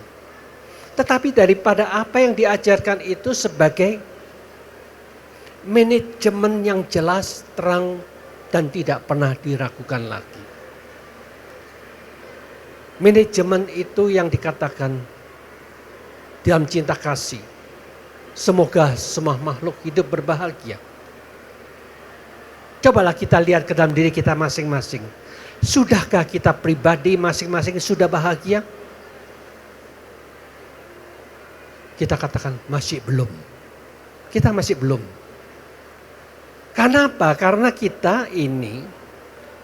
Speaker 3: Tetapi daripada apa yang diajarkan itu sebagai manajemen yang jelas, terang, dan tidak pernah diragukan lagi. Manajemen itu yang dikatakan dalam cinta kasih. Semoga semua makhluk hidup berbahagia. Cobalah kita lihat ke dalam diri kita masing-masing. Sudahkah kita pribadi masing-masing sudah bahagia? Kita katakan masih belum. Kita masih belum. Kenapa? Karena kita ini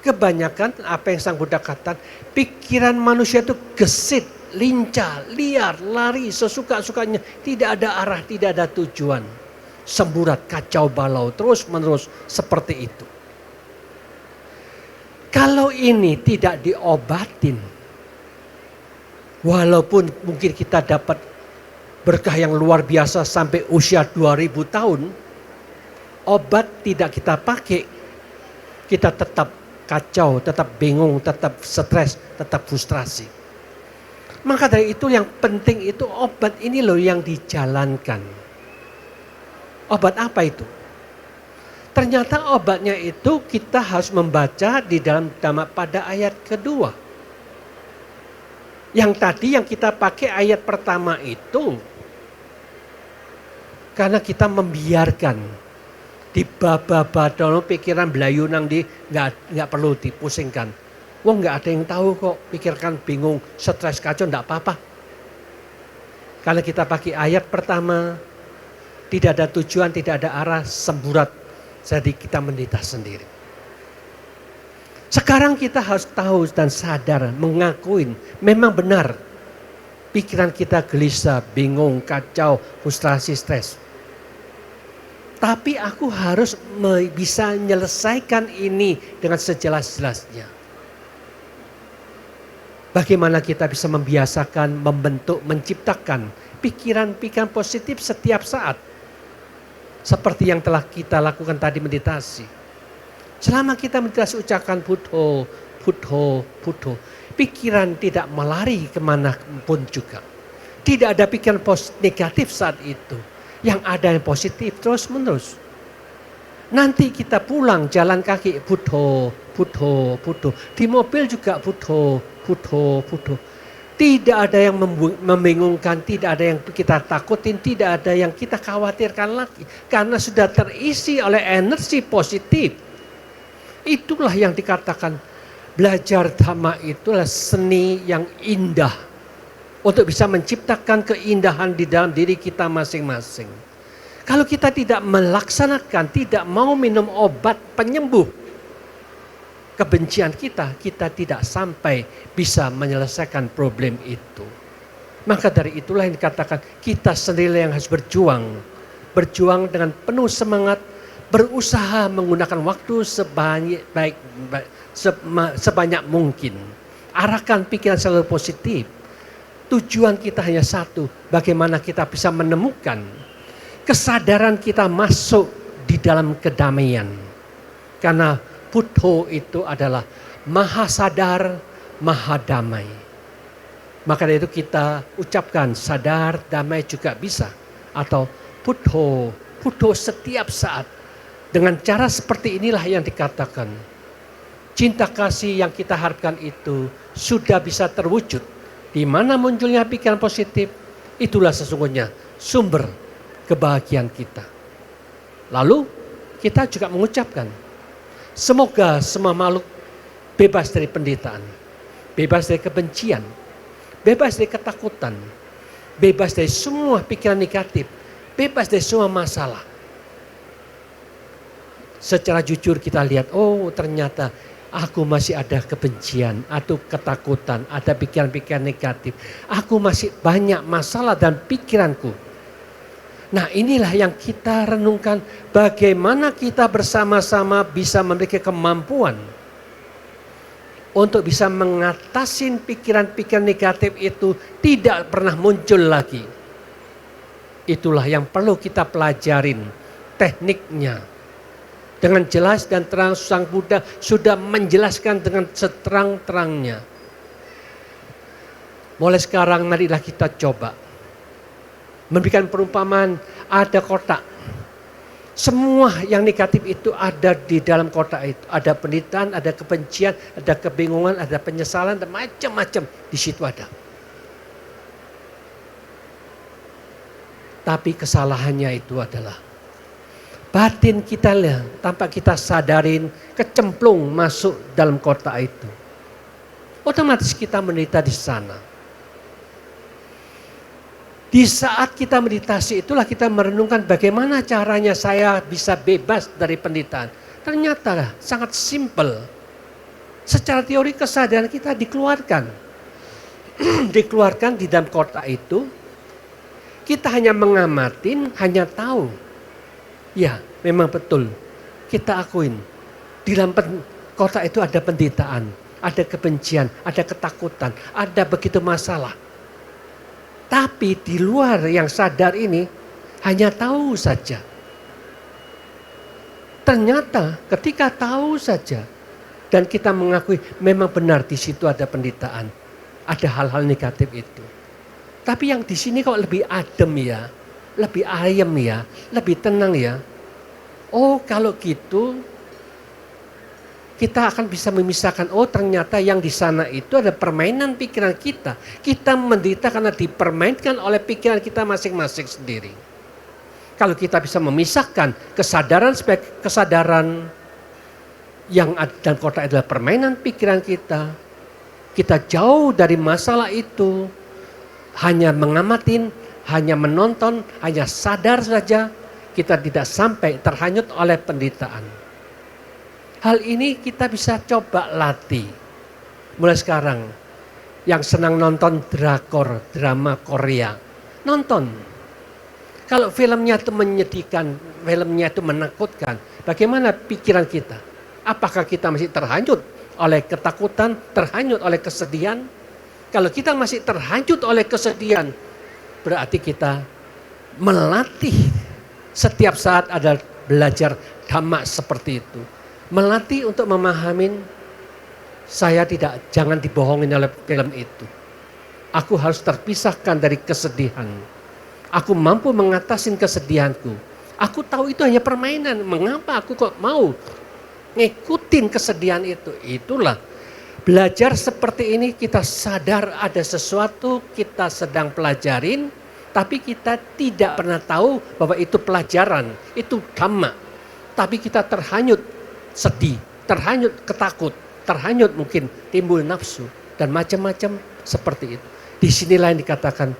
Speaker 3: kebanyakan apa yang Sang Buddha katakan, pikiran manusia itu gesit, lincah, liar, lari sesuka-sukanya. Tidak ada arah, tidak ada tujuan. Semburat, kacau balau, terus menerus seperti itu. Kalau ini tidak diobatin, walaupun mungkin kita dapat berkah yang luar biasa sampai usia 2000 tahun, obat tidak kita pakai, kita tetap kacau, tetap bingung, tetap stres, tetap frustrasi. Maka dari itu yang penting itu obat ini loh yang dijalankan. Obat apa itu? Ternyata obatnya itu kita harus membaca di dalam Dhammapada ayat kedua. Yang tadi yang kita pakai ayat pertama itu karena kita membiarkan di baba-badono pikiran belayu nang di nggak perlu dipusingkan. Wong nggak ada yang tahu kok, pikirkan bingung, stres kacau nggak apa-apa. Kalau kita pakai ayat pertama, tidak ada tujuan, tidak ada arah, semburat, jadi kita menderita sendiri. Sekarang kita harus tahu dan sadar, mengakuin, memang benar pikiran kita gelisah, bingung, kacau, frustrasi, stres. Tapi aku harus bisa menyelesaikan ini dengan sejelas-jelasnya. Bagaimana kita bisa membiasakan, membentuk, menciptakan pikiran-pikiran positif setiap saat. Seperti yang telah kita lakukan tadi meditasi. Selama kita meditasi ucapkan Buddho, Buddho, Buddho. Pikiran tidak melari kemana pun juga. Tidak ada pikiran negatif saat itu. Yang ada yang positif terus menerus. Nanti kita pulang jalan kaki Buddho, Buddho, Buddho. Di mobil juga Buddho, Buddho, Buddho. Tidak ada yang membingungkan, tidak ada yang kita takutin, tidak ada yang kita khawatirkan lagi. Karena sudah terisi oleh energi positif. Itulah yang dikatakan belajar Dhamma itulah seni yang indah. Untuk bisa menciptakan keindahan di dalam diri kita masing-masing. Kalau kita tidak melaksanakan, tidak mau minum obat penyembuh kebencian kita, kita tidak sampai bisa menyelesaikan problem itu. Maka dari itulah yang dikatakan kita sendiri yang harus berjuang. Berjuang dengan penuh semangat, berusaha menggunakan waktu sebanyak mungkin. Arahkan pikiran selalu positif. Tujuan kita hanya satu, bagaimana kita bisa menemukan kesadaran kita masuk di dalam kedamaian. Karena Buddho itu adalah maha sadar, maha damai. Maka dari itu kita ucapkan sadar, damai juga bisa. Atau Buddho, Buddho setiap saat. Dengan cara seperti inilah yang dikatakan. Cinta kasih yang kita harapkan itu sudah bisa terwujud. Di mana munculnya pikiran positif, itulah sesungguhnya sumber kebahagiaan kita. Lalu kita juga mengucapkan, semoga semua makhluk bebas dari penderitaan, bebas dari kebencian, bebas dari ketakutan, bebas dari semua pikiran negatif, bebas dari semua masalah. secara jujur kita lihat, oh ternyata aku masih ada kebencian, atau ketakutan, ada pikiran-pikiran negatif. Aku masih banyak masalah dan pikiranku. Nah inilah yang kita renungkan, bagaimana kita bersama-sama bisa memiliki kemampuan untuk bisa mengatasi pikiran-pikiran negatif itu tidak pernah muncul lagi. Itulah yang perlu kita pelajarin tekniknya. Dengan jelas dan terang Sang Buddha sudah menjelaskan dengan seterang-terangnya. Mulai sekarang marilah kita coba memberikan perumpamaan, ada kotak. Semua yang negatif itu ada di dalam kotak itu. Ada penderitaan, ada kebencian, ada kebingungan, ada penyesalan, dan macam-macam di situ ada. Tapi kesalahannya itu adalah batin kita lah, tanpa kita sadarin, kecemplung masuk dalam kotak itu. Otomatis kita menderita di sana. Di saat kita meditasi itulah kita merenungkan bagaimana caranya saya bisa bebas dari penderitaan. Ternyata sangat simpel. Secara teori kesadaran kita dikeluarkan. Dikeluarkan di dalam kotak itu. Kita hanya mengamatin, hanya tahu. Ya memang betul. Kita akuin. Di dalam kotak itu ada penderitaan. Ada kebencian, ada ketakutan, ada begitu masalah. Tapi di luar yang sadar ini hanya tahu saja. Ternyata ketika tahu saja dan kita mengakui memang benar di situ ada penderitaan, ada hal-hal negatif itu. Tapi yang di sini kok lebih adem ya, lebih ayem ya, lebih tenang ya. Oh kalau gitu kita akan bisa memisahkan, oh ternyata yang di sana itu ada permainan pikiran kita. Kita menderita karena dipermainkan oleh pikiran kita masing-masing sendiri. Kalau kita bisa memisahkan kesadaran sebagai kesadaran yang ada dalam kotak adalah permainan pikiran kita jauh dari masalah itu, hanya mengamatin, hanya menonton, hanya sadar saja, kita tidak sampai terhanyut oleh penderitaan. Hal ini kita bisa coba latih. Mulai sekarang, yang senang nonton drakor, drama Korea, nonton. Kalau filmnya itu menyedihkan, filmnya itu menakutkan, bagaimana pikiran kita? Apakah kita masih terhanyut oleh ketakutan, terhanyut oleh kesedihan? Kalau kita masih terhanyut oleh kesedihan, berarti kita melatih setiap saat ada belajar dhamma seperti itu. Melatih untuk memahamin, jangan dibohongin oleh film itu. Aku harus terpisahkan dari kesedihan. Aku mampu mengatasi kesedihanku. Aku tahu itu hanya permainan. Mengapa aku kok mau ngikutin kesedihan itu? Itulah belajar seperti ini, kita sadar ada sesuatu kita sedang pelajarin, tapi kita tidak pernah tahu bahwa itu pelajaran, itu dhamma. Tapi kita terhanyut sedih, terhanyut ketakut, terhanyut mungkin timbul nafsu dan macam-macam seperti itu. Disinilah yang dikatakan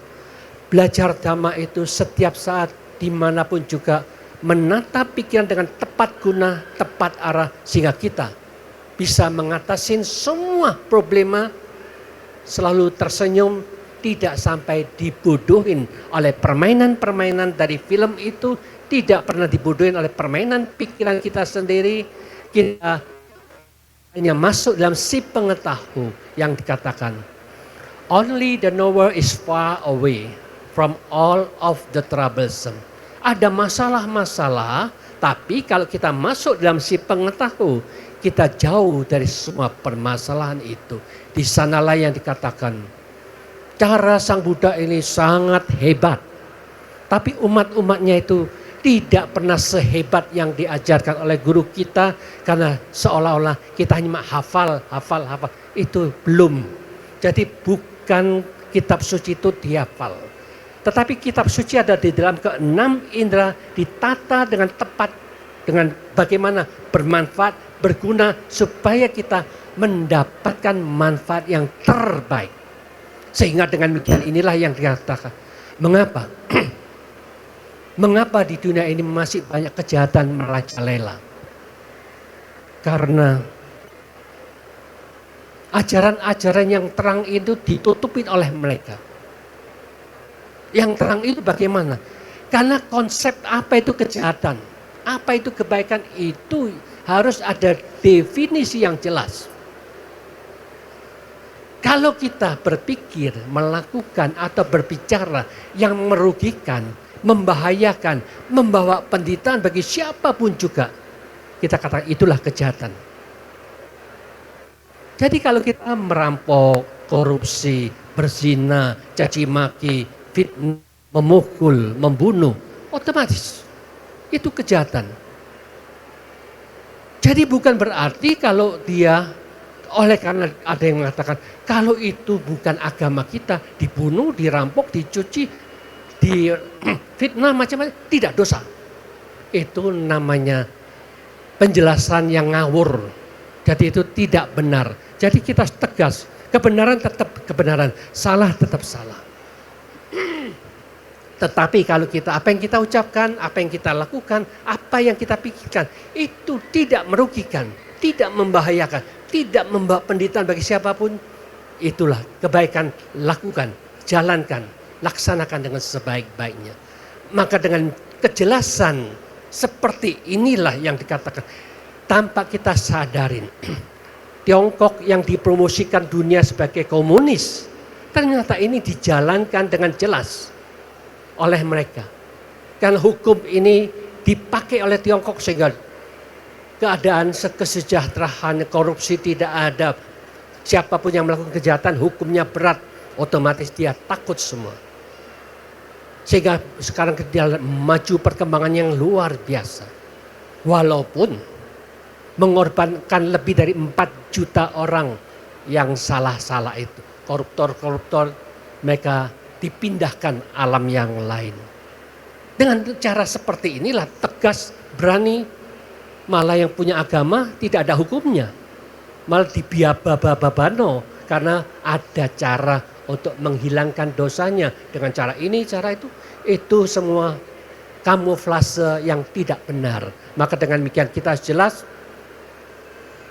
Speaker 3: belajar dhamma itu setiap saat dimanapun juga menata pikiran dengan tepat guna, tepat arah sehingga kita bisa mengatasi semua problema, selalu tersenyum, tidak sampai dibodohin oleh permainan-permainan dari film itu, tidak pernah dibodohin oleh permainan pikiran kita sendiri. Kita hanya masuk dalam si pengetahu yang dikatakan only the knower is far away from all of the troublesome. Ada masalah-masalah, tapi kalau kita masuk dalam si pengetahu, kita jauh dari semua permasalahan itu. Di sanalah yang dikatakan cara Sang Buddha ini sangat hebat, tapi umat-umatnya itu tidak pernah sehebat yang diajarkan oleh guru kita, karena seolah-olah kita hanya hafal. Itu belum. Jadi bukan kitab suci itu dihafal. Tetapi kitab suci ada di dalam keenam indera, ditata dengan tepat, dengan bagaimana bermanfaat, berguna, supaya kita mendapatkan manfaat yang terbaik. Sehingga dengan demikian inilah yang dikatakan. Mengapa? Mengapa di dunia ini masih banyak kejahatan merajalela? Karena ajaran-ajaran yang terang itu ditutupin oleh mereka. Yang terang itu bagaimana? Karena konsep apa itu kejahatan, apa itu kebaikan itu harus ada definisi yang jelas. Kalau kita berpikir, melakukan atau berbicara yang merugikan, membahayakan, membawa penderitaan bagi siapapun juga, kita katakan itulah kejahatan. Jadi kalau kita merampok, korupsi, berzina, caci maki, fitnah, memukul, membunuh, otomatis itu kejahatan. Jadi bukan berarti kalau dia, oleh karena ada yang mengatakan kalau itu bukan agama kita, dibunuh, dirampok, dicuci, di fitnah macam-macam, tidak dosa. Itu namanya penjelasan yang ngawur. Jadi itu tidak benar. Jadi kita tegas, kebenaran tetap kebenaran, salah tetap salah. Tetapi kalau kita, apa yang kita ucapkan, apa yang kita lakukan, apa yang kita pikirkan, itu tidak merugikan, tidak membahayakan, tidak membawa penderitaan bagi siapapun, itulah kebaikan, lakukan, jalankan, laksanakan dengan sebaik-baiknya. Maka dengan kejelasan seperti inilah yang dikatakan, tanpa kita sadarin, Tiongkok yang dipromosikan dunia sebagai komunis, ternyata ini dijalankan dengan jelas oleh mereka. Karena hukum ini dipakai oleh Tiongkok sehingga keadaan kesejahteraan, korupsi tidak ada. Siapapun yang melakukan kejahatan hukumnya berat, otomatis dia takut semua. Sehingga sekarang dia maju perkembangan yang luar biasa. Walaupun mengorbankan lebih dari 4 juta orang yang salah-salah itu. Koruptor-koruptor mereka dipindahkan alam yang lain. Dengan cara seperti inilah tegas, berani, malah yang punya agama tidak ada hukumnya. Malah dibiabababano karena ada cara untuk menghilangkan dosanya dengan cara ini, cara itu. Itu semua kamuflase yang tidak benar. Maka dengan demikian kita jelas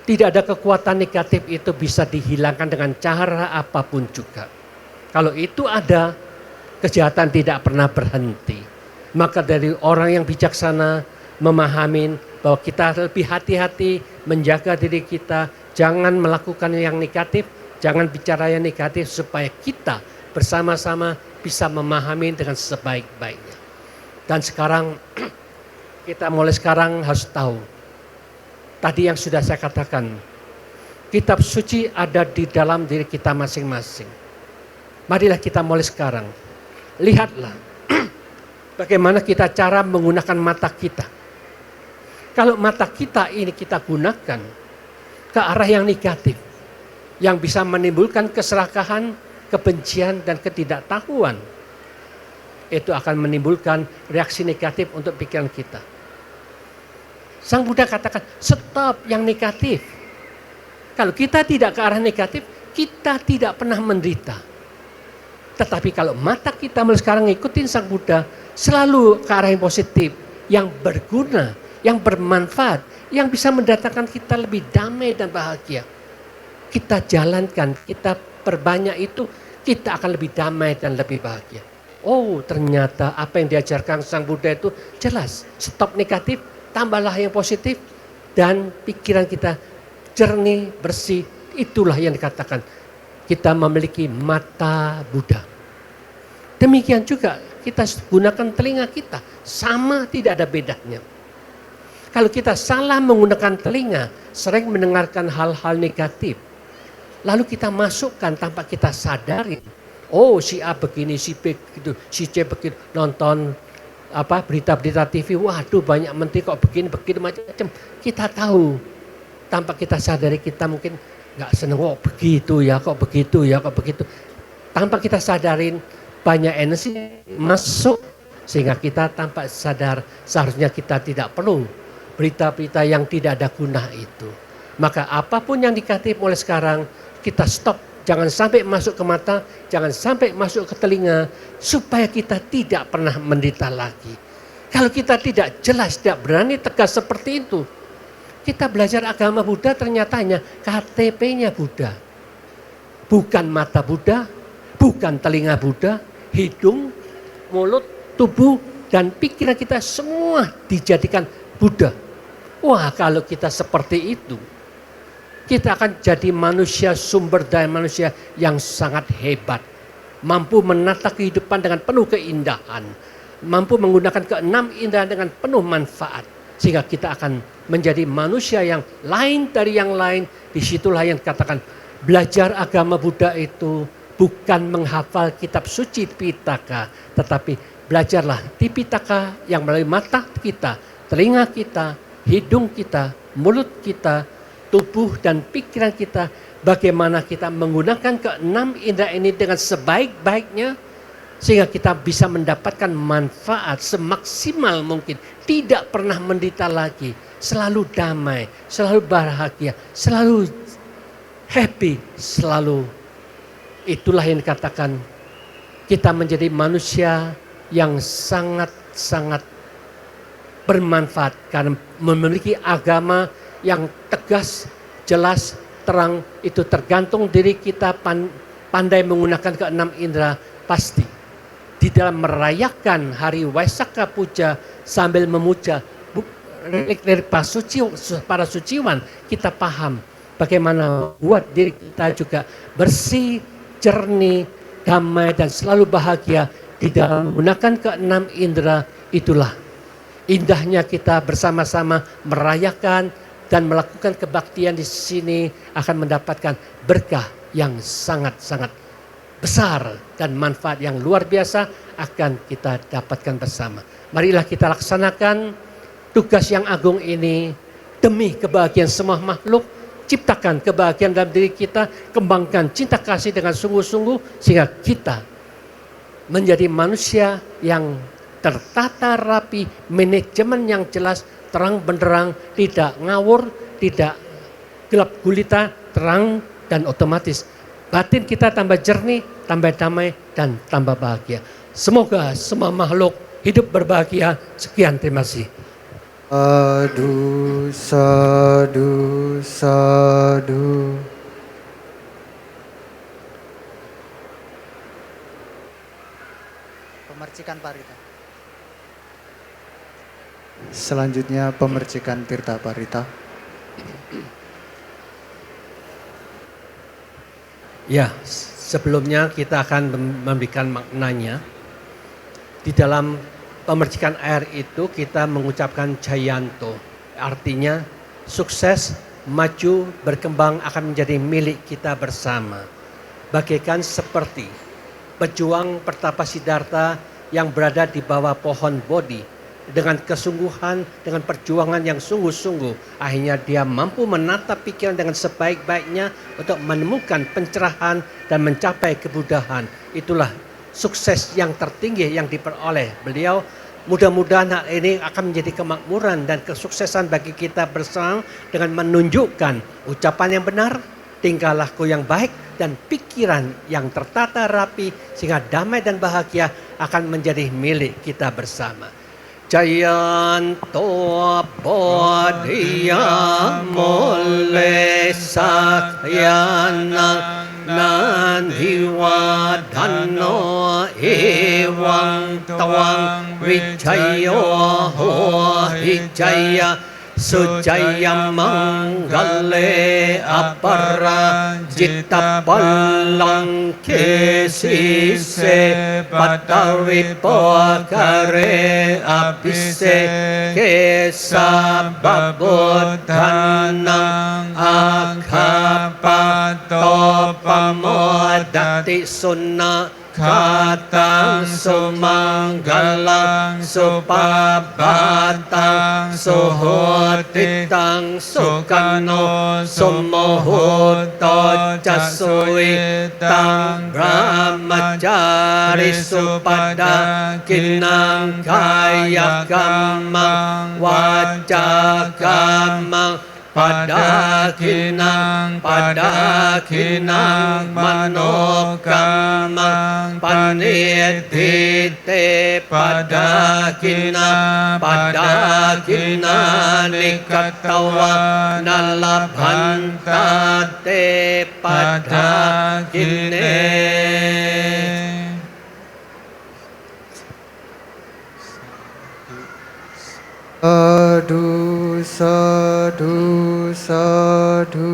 Speaker 3: tidak ada kekuatan negatif itu bisa dihilangkan dengan cara apapun juga. Kalau itu ada, kejahatan tidak pernah berhenti. Maka dari orang yang bijaksana memahami bahwa kita lebih hati-hati menjaga diri kita, jangan melakukan yang negatif, jangan bicara yang negatif supaya kita bersama-sama bisa memahami dengan sebaik-baiknya. Dan sekarang kita mulai sekarang harus tahu, tadi yang sudah saya katakan, kitab suci ada di dalam diri kita masing-masing. Marilah kita mulai sekarang, lihatlah bagaimana kita cara menggunakan mata kita. Kalau mata kita ini kita gunakan ke arah yang negatif, yang bisa menimbulkan keserakahan, kebencian, dan ketidaktahuan, itu akan menimbulkan reaksi negatif untuk pikiran kita. Sang Buddha katakan, stop yang negatif. Kalau kita tidak ke arah negatif, kita tidak pernah menderita. Tetapi kalau mata kita mulai sekarang ngikutin Sang Buddha, selalu ke arah yang positif, yang berguna, yang bermanfaat, yang bisa mendatangkan kita lebih damai dan bahagia. Kita jalankan, kita perbanyak itu, kita akan lebih damai dan lebih bahagia. Oh, ternyata apa yang diajarkan Sang Buddha itu jelas. Stop negatif, tambahlah yang positif, dan pikiran kita jernih, bersih. Itulah yang dikatakan kita memiliki mata Buddha. Demikian juga kita gunakan telinga kita, sama, tidak ada bedanya. Kalau kita salah menggunakan telinga, sering mendengarkan hal-hal negatif, lalu kita masukkan tanpa kita sadari. Oh, si A begini, si B begitu, si C begitu, nonton berita-berita TV, waduh banyak menteri kok begini macam-macam. Kita tahu, tanpa kita sadari kita mungkin nggak seneng, kok begitu ya, kok begitu ya, kok begitu. Tanpa kita sadarin, banyak energi masuk sehingga kita tanpa sadar seharusnya kita tidak perlu berita-berita yang tidak ada guna itu. Maka apapun yang negatif mulai sekarang kita stop, jangan sampai masuk ke mata, jangan sampai masuk ke telinga, supaya kita tidak pernah menderita lagi. Kalau kita tidak jelas, tidak berani tegas seperti itu, Kita belajar agama Buddha ternyatanya KTP-nya Buddha. Bukan mata Buddha, bukan telinga Buddha, hidung, mulut, tubuh, dan pikiran kita semua dijadikan Buddha. Wah, kalau kita seperti itu, kita akan jadi manusia, sumber daya manusia yang sangat hebat. Mampu menata kehidupan dengan penuh keindahan. Mampu menggunakan keenam indera dengan penuh manfaat. Sehingga kita akan menjadi manusia yang lain dari yang lain. Disitulah yang dikatakan belajar agama Buddha itu bukan menghafal kitab suci Tipitaka. Tetapi belajarlah Tipitaka yang melalui mata kita, telinga kita, hidung kita, mulut kita, tubuh dan pikiran kita. Bagaimana kita menggunakan keenam indera ini dengan sebaik-baiknya. Sehingga kita bisa mendapatkan manfaat semaksimal mungkin. Tidak pernah menderita lagi. Selalu damai, selalu bahagia, selalu happy, selalu. Itulah yang dikatakan kita menjadi manusia yang sangat-sangat bermanfaat. Karena memiliki agama yang tegas, jelas, terang. Itu tergantung diri kita pandai menggunakan keenam indera pasti. Di dalam merayakan hari Waisakha Puja sambil memuja relik-relik para suciwan, kita paham bagaimana buat diri kita juga bersih, jernih, damai dan selalu bahagia di dalam menggunakan keenam indera. Itulah indahnya kita bersama-sama merayakan dan melakukan kebaktian di sini akan mendapatkan berkah yang sangat-sangat besar dan manfaat yang luar biasa akan kita dapatkan bersama. Marilah kita laksanakan tugas yang agung ini demi kebahagiaan semua makhluk. Ciptakan kebahagiaan dalam diri kita, kembangkan cinta kasih dengan sungguh-sungguh sehingga kita menjadi manusia yang tertata rapi, manajemen yang jelas, terang benderang, tidak ngawur, tidak gelap gulita, terang dan otomatis batin kita tambah jernih, tambah damai, dan tambah bahagia. Semoga semua makhluk hidup berbahagia. Sekian, terima kasih.
Speaker 2: Sadu, sadu, sadu. Pemercikan Parita. Selanjutnya pemercikan Tirta Parita.
Speaker 3: Ya, sebelumnya kita akan memberikan maknanya. Di dalam pemercikan air itu kita mengucapkan Jayanto. Artinya sukses, maju, berkembang akan menjadi milik kita bersama. Bagaikan seperti pejuang Pertapa Siddhartha yang berada di bawah pohon Bodhi. Dengan kesungguhan, dengan perjuangan yang sungguh-sungguh, akhirnya dia mampu menata pikiran dengan sebaik-baiknya untuk menemukan pencerahan dan mencapai kebudahan. Itulah sukses yang tertinggi yang diperoleh beliau. Mudah-mudahan hal ini akan menjadi kemakmuran dan kesuksesan bagi kita bersama dengan menunjukkan ucapan yang benar, tingkah laku yang baik, dan pikiran yang tertata rapi sehingga damai dan bahagia akan menjadi milik kita bersama. Jayanto bodhiya mole sakyana nandiwadano ewang tawang vijayo hijaya sujaya manggale apara citta palang kesise patawipokare abise kesababodhanang akhapato pamodati sunna Katang sumanggalang supabatang suhutitang sukano sumuhuto casuitang brahmacari supada kinang kaya kamang waca kamang
Speaker 5: Padakinang manokamang panitite padakina nikatawa nalabhantate padakine.
Speaker 2: Sadu, sadu, sadu.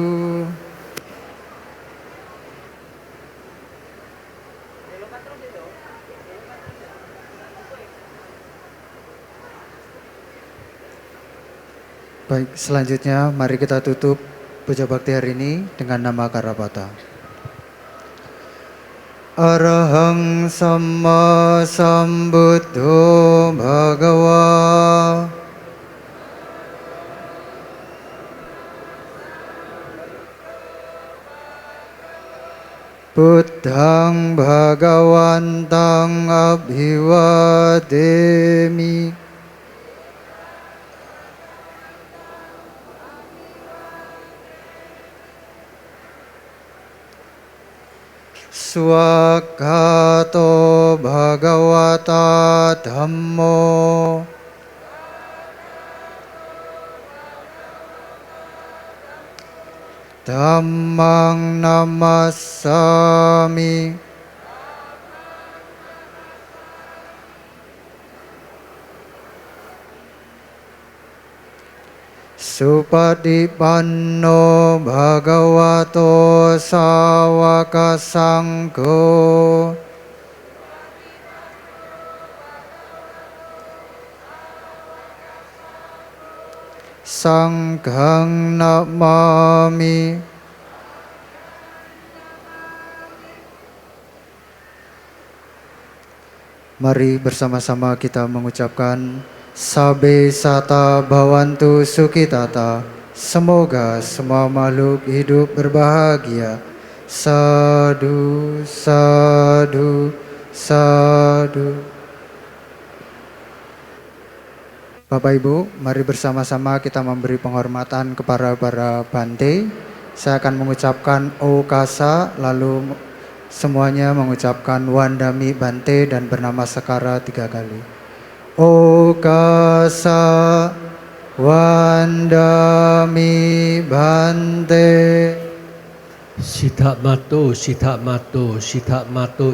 Speaker 2: Baik, selanjutnya mari kita tutup puja bakti hari ini dengan nama Karapata. Arahang Sama Sambuddho Bhagawa. Buddhang Bhagawantang Abhivademi. Swakato Bhagavata Dhammo. Dhammang Namassami. Supadipanno Bhagavato Sawaka Sangho. Sanghang namami. Mari bersama-sama kita mengucapkan Sabe Sata Bhavantu Sukhitata. Semoga semua makhluk hidup berbahagia. Sadu, sadu, sadu. Bapak Ibu, mari bersama-sama kita memberi penghormatan kepada para Bante. Saya akan mengucapkan Okasa, lalu semuanya mengucapkan Wandami Bante dan bernama Sekara 3 kali. Okasa, Wandami Bante.
Speaker 3: Sita mato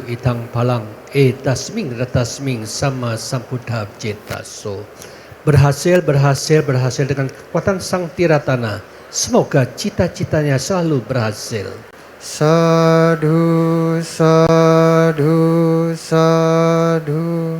Speaker 3: itang palang etasming ratasming sama sampudha cetaso. Berhasil dengan kekuatan Sang Tiratana. Semoga cita-citanya selalu berhasil.
Speaker 2: Sadu, sadu, sadu.